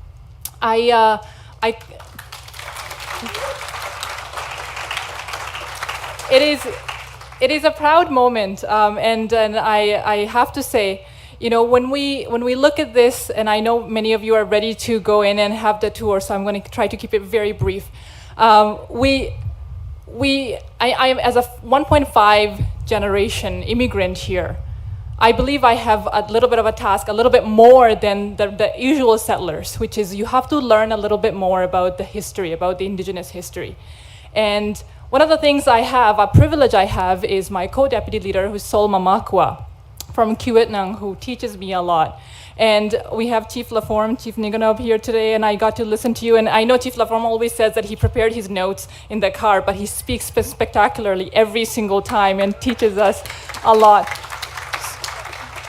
It is a proud moment, and I have to say, you know, when we look at this, and I know many of you are ready to go in and have the tour, so I'm going to try to keep it very brief. I am, as a 1.5 generation immigrant here, I believe I have a little bit of a task, a little bit more than the usual settlers, which is you have to learn a little bit more about the history, about the Indigenous history. And one of the things I have, a privilege I have, is my co-deputy leader, who's Sol Mamakwa from Kiwetnang, who teaches me a lot. And we have Chief Laforme, Chief Niganov here today, and I got to listen to you. And I know Chief Laforme always says that he prepared his notes in the car, but he speaks spectacularly every single time and teaches us a lot.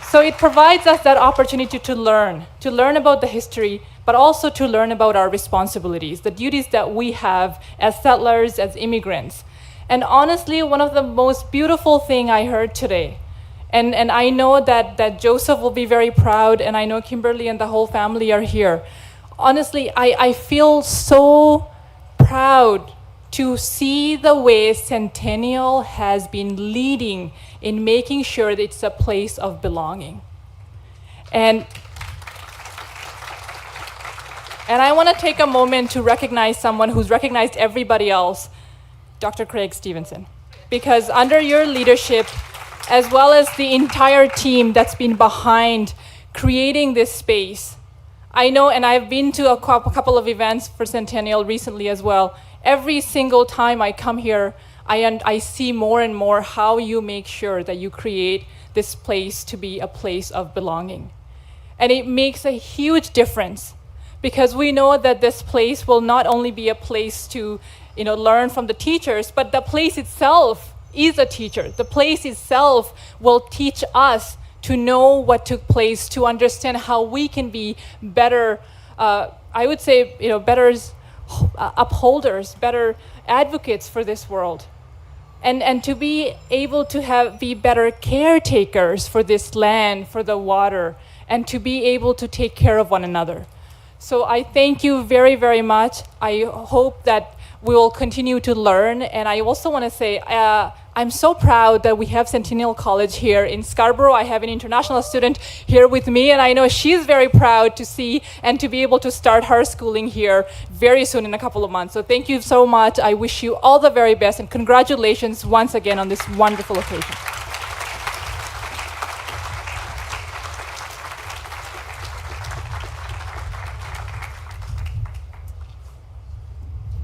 So it provides us that opportunity to learn about the history, but also to learn about our responsibilities, the duties that we have as settlers, as immigrants. And honestly, one of the most beautiful things I heard today, and I know that Joseph will be very proud, and I know Kimberly and the whole family are here. Honestly, I feel so proud to see the way Centennial has been leading in making sure that it's a place of belonging. And I want to take a moment to recognize someone who's recognized everybody else, Dr. Craig Stevenson. Because under your leadership, as well as the entire team that's been behind creating this space, I know, and I've been to a couple of events for Centennial recently as well, every single time I come here, I see more and more how you make sure that you create this place to be a place of belonging. And it makes a huge difference, because we know that this place will not only be a place to, you know, learn from the teachers, but the place itself is a teacher. The place itself will teach us to know what took place, to understand how we can be better, I would say, you know, better upholders, better advocates for this world. And to be able to be better caretakers for this land, for the water, and to be able to take care of one another. So I thank you very, very much. I hope that we will continue to learn. And I also want to say, I'm so proud that we have Centennial College here in Scarborough. I have an international student here with me, and I know she's very proud to see and to be able to start her schooling here very soon in a couple of months. So thank you so much. I wish you all the very best, and congratulations once again on this wonderful occasion.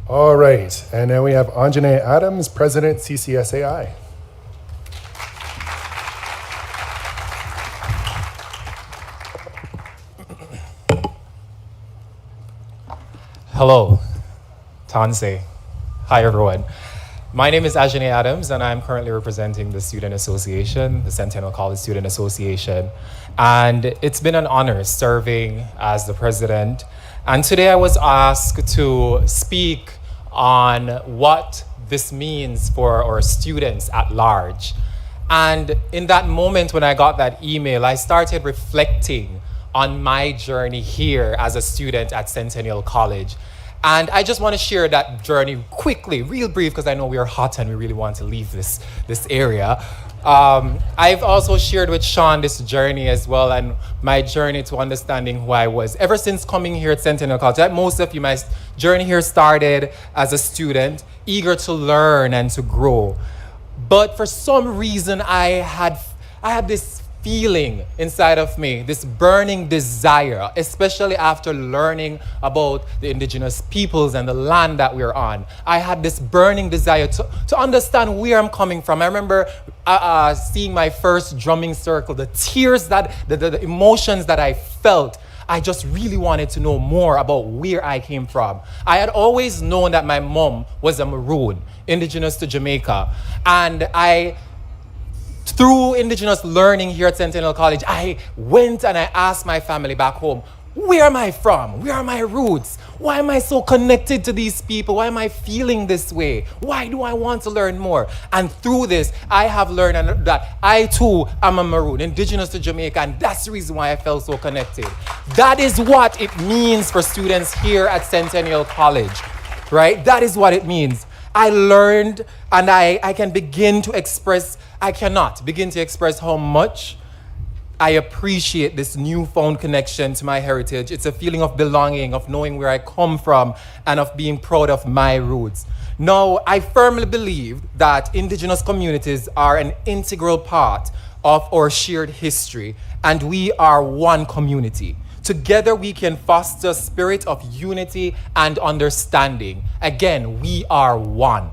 All right, and now we have Anjane Adams, President, CCSAI. Hello, Tansei. Hi, everyone. My name is Ajane Adams, and I'm currently representing the Student Association, the Centennial College Student Association. And it's been an honor serving as the president. And today I was asked to speak on what this means for our students at large. And in that moment when I got that email, I started reflecting on my journey here as a student at Centennial College. And I just want to share that journey quickly, real brief, because I know we are hot and we really want to leave this area. I've also shared with Sean this journey as well, and my journey to understanding who I was. Ever since coming here at Centennial College, like most of you, my journey here started as a student, eager to learn and to grow. But for some reason, I had this feeling inside of me, this burning desire, especially after learning about the indigenous peoples and the land that we're on. I had this burning desire to understand where I'm coming from. I remember seeing my first drumming circle, the tears, the emotions that I felt. I just really wanted to know more about where I came from. I had always known that my mom was a Maroon, indigenous to Jamaica. And through indigenous learning here at Centennial College, I went and I asked my family back home, where am I from? Where are my roots? Why am I so connected to these people? Why am I feeling this way? Why do I want to learn more? And through this, I have learned that I too am a Maroon, indigenous to Jamaica, and that's the reason why I felt so connected. That is what it means for students here at Centennial College, right? That is what it means. I learned, and I cannot begin to express how much I appreciate this newfound connection to my heritage. It's a feeling of belonging, of knowing where I come from, and of being proud of my roots. Now, I firmly believe that indigenous communities are an integral part of our shared history, and we are one community. Together, we can foster a spirit of unity and understanding. Again, we are one.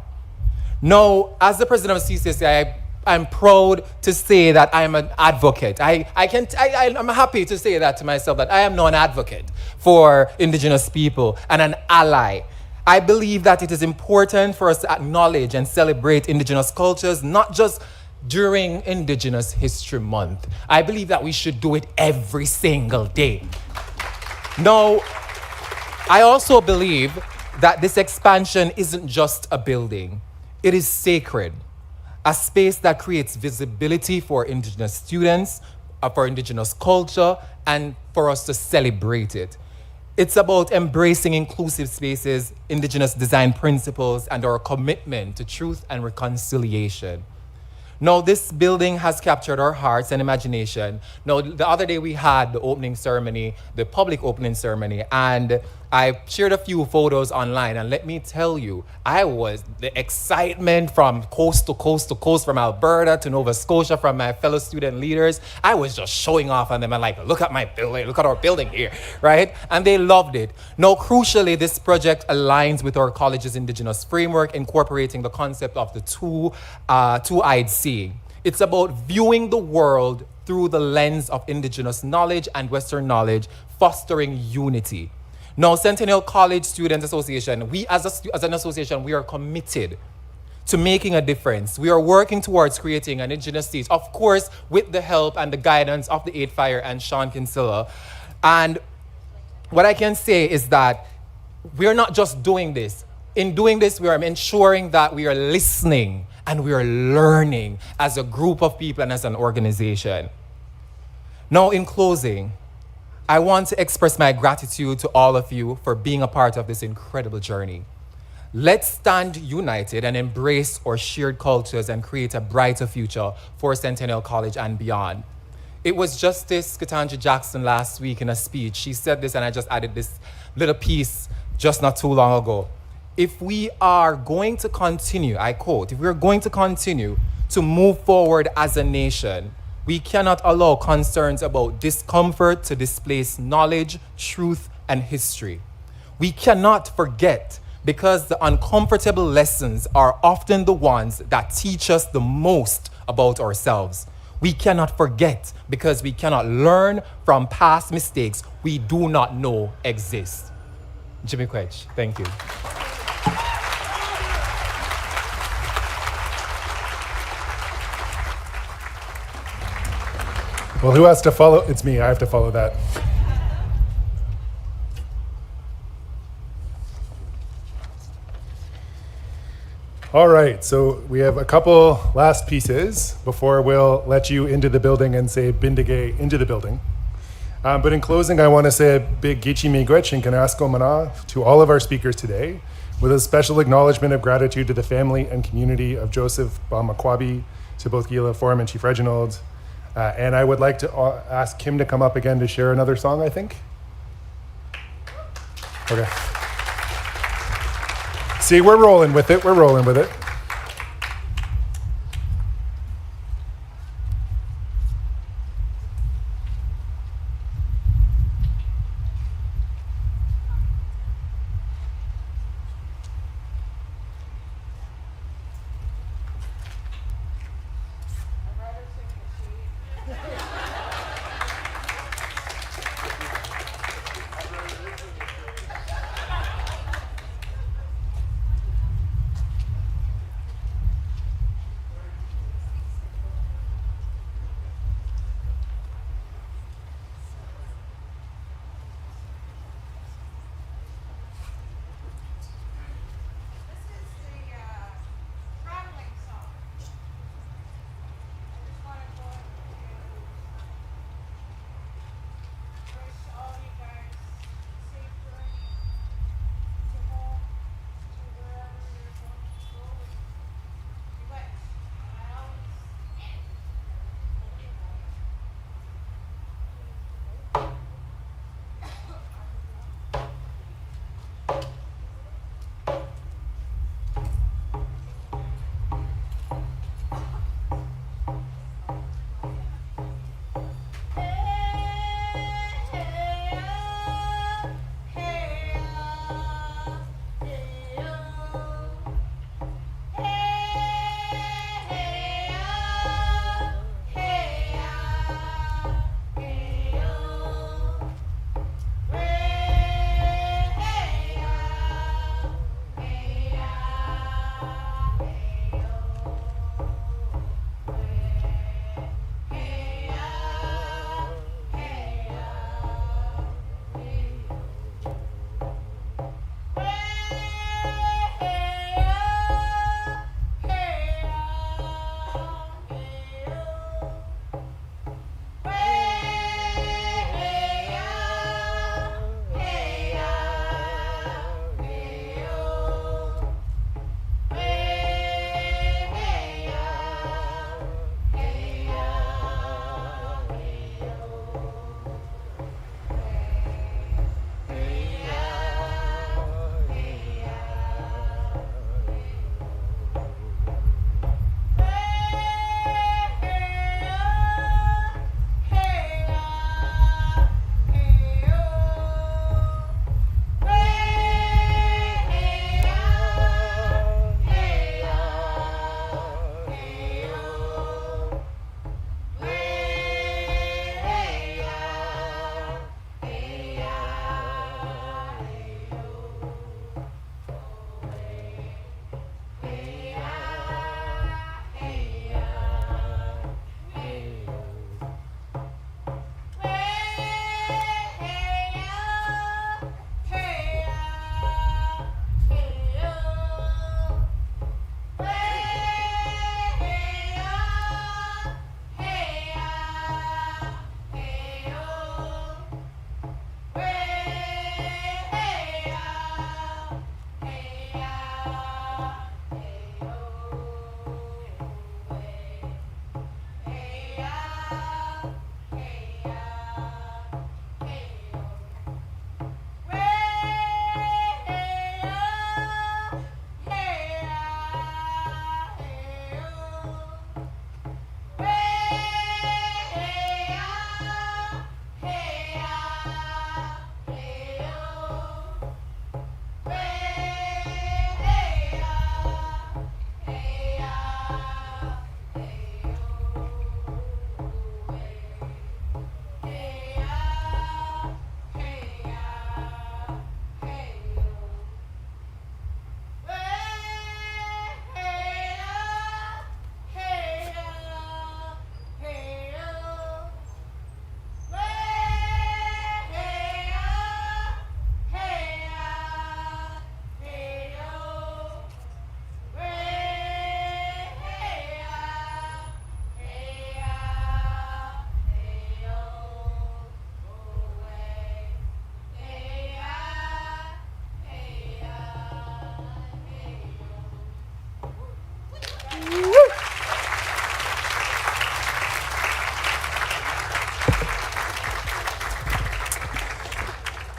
Now, as the president of CCSA, I'm proud to say that I'm an advocate. I'm happy to say that to myself, that I am now an advocate for indigenous people and an ally. I believe that it is important for us to acknowledge and celebrate indigenous cultures, not just during Indigenous History Month. I believe that we should do it every single day. Now, I also believe that this expansion isn't just a building. It is sacred, a space that creates visibility for indigenous students, for indigenous culture, and for us to celebrate it. It's about embracing inclusive spaces, indigenous design principles, and our commitment to truth and reconciliation. Now, this building has captured our hearts and imagination. Now, the other day we had the opening ceremony, the public opening ceremony, and I shared a few photos online, and let me tell you, the excitement from coast to coast to coast, from Alberta to Nova Scotia, from my fellow student leaders, I was just showing off on them and like, look at my building, look at our building here, right? And they loved it. Now, crucially, this project aligns with our college's indigenous framework, incorporating the concept of the two-eyed seeing. It's about viewing the world through the lens of indigenous knowledge and Western knowledge, fostering unity. Now, Centennial College Student Association, we as an association, we are committed to making a difference. We are working towards creating an indigenous stage, of course, with the help and the guidance of the 8 Fire and Sean Kinsella. And what I can say is that we're not just doing this. In doing this, we are ensuring that we are listening and we are learning as a group of people and as an organization. Now, in closing, I want to express my gratitude to all of you for being a part of this incredible journey. Let's stand united and embrace our shared cultures and create a brighter future for Centennial College and beyond. It was Justice Ketanji Jackson last week in a speech. She said this, and I just added this little piece just not too long ago. If we are going to continue, I quote, if we're going to continue to move forward as a nation, we cannot allow concerns about discomfort to displace knowledge, truth, and history. We cannot forget, because the uncomfortable lessons are often the ones that teach us the most about ourselves. We cannot forget, because we cannot learn from past mistakes we do not know exist. Jimmy Quetch. Thank you. Well, who has to follow? It's me. I have to follow that. All right, so we have a couple last pieces before we'll let you into the building and say Bindigay into the building. But in closing, I want to say a big Gichi Miigwech and Kanasko Mana to all of our speakers today, with a special acknowledgement of gratitude to the family and community of Joseph Bamakwabi, to both Gila Forum and Chief Reginald. And I would like to ask Kim to come up again to share another song, I think. Okay. See, we're rolling with it. We're rolling with it.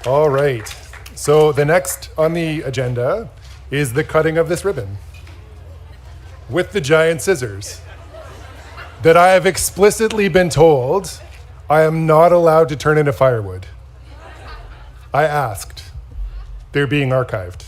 All right. So the next on the agenda is the cutting of this ribbon with the giant scissors that I have explicitly been told I am not allowed to turn into firewood. I asked. They're being archived.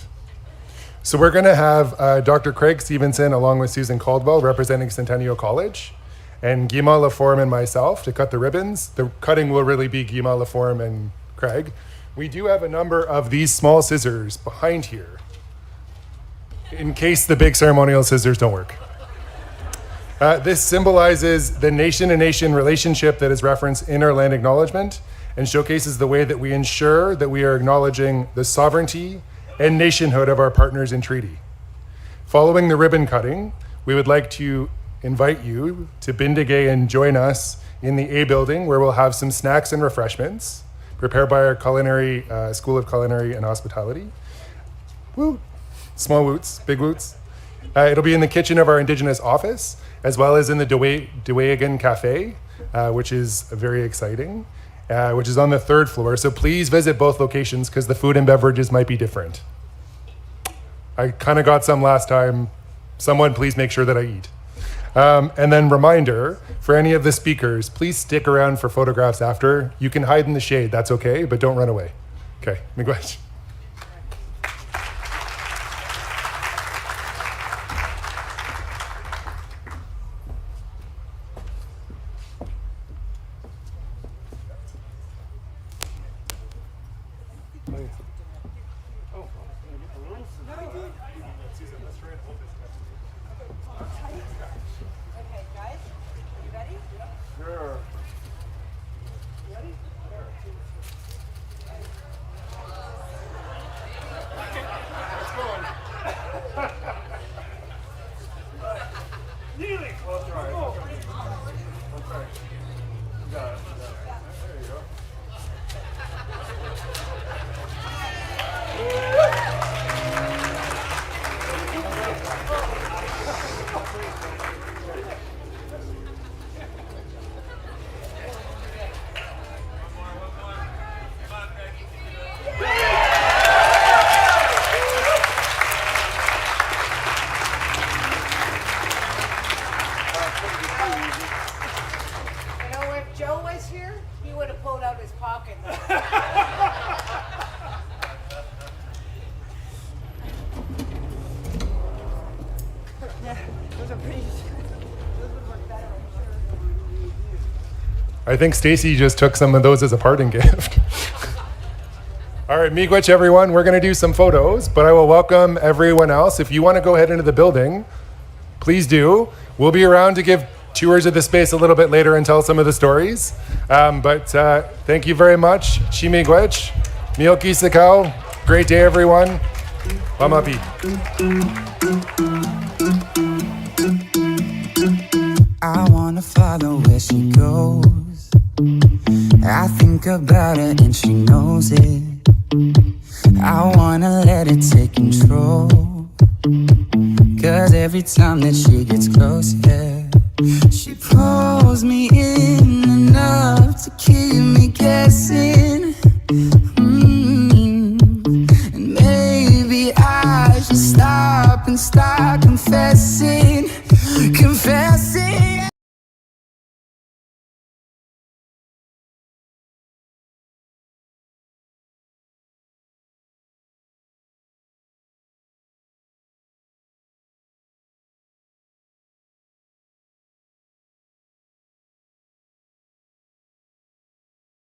So we're going to have Dr. Craig Stevenson along with Susan Caldwell representing Centennial College, and Guillemot Laforme and myself to cut the ribbons. The cutting will really be Guillemot Laforme and Craig. We do have a number of these small scissors behind here in case the big ceremonial scissors don't work. This symbolizes the nation-to-nation relationship that is referenced in our land acknowledgement and showcases the way that we ensure that we are acknowledging the sovereignty and nationhood of our partners in treaty. Following the ribbon cutting, we would like to invite you to Bindigay and join us in the A building where we'll have some snacks and refreshments prepared by our culinary School of Culinary and Hospitality. Woo! Small woots, big woots. It'll be in the kitchen of our Indigenous office, as well as in the Dewayagan Cafe, which is very exciting, which is on the 3rd floor. So please visit both locations because the food and beverages might be different. I kind of got some last time. Someone please make sure that I eat. And then reminder, for any of the speakers, please stick around for photographs after. You can hide in the shade, that's okay, but don't run away. Okay, miigwech. I think Stacy just took some of those as a parting gift. All right, miigwech everyone. We're going to do some photos, but I will welcome everyone else. If you want to go ahead into the building, please do. We'll be around to give tours of the space a little bit later and tell some of the stories. But thank you very much. Chi miigwech. Miyoki sakao. Great day, everyone. Pamapi. I wanna follow where she goes. I think about her and she knows it. I wanna let it take control. Cause every time that she gets close, yeah, she pulls me in.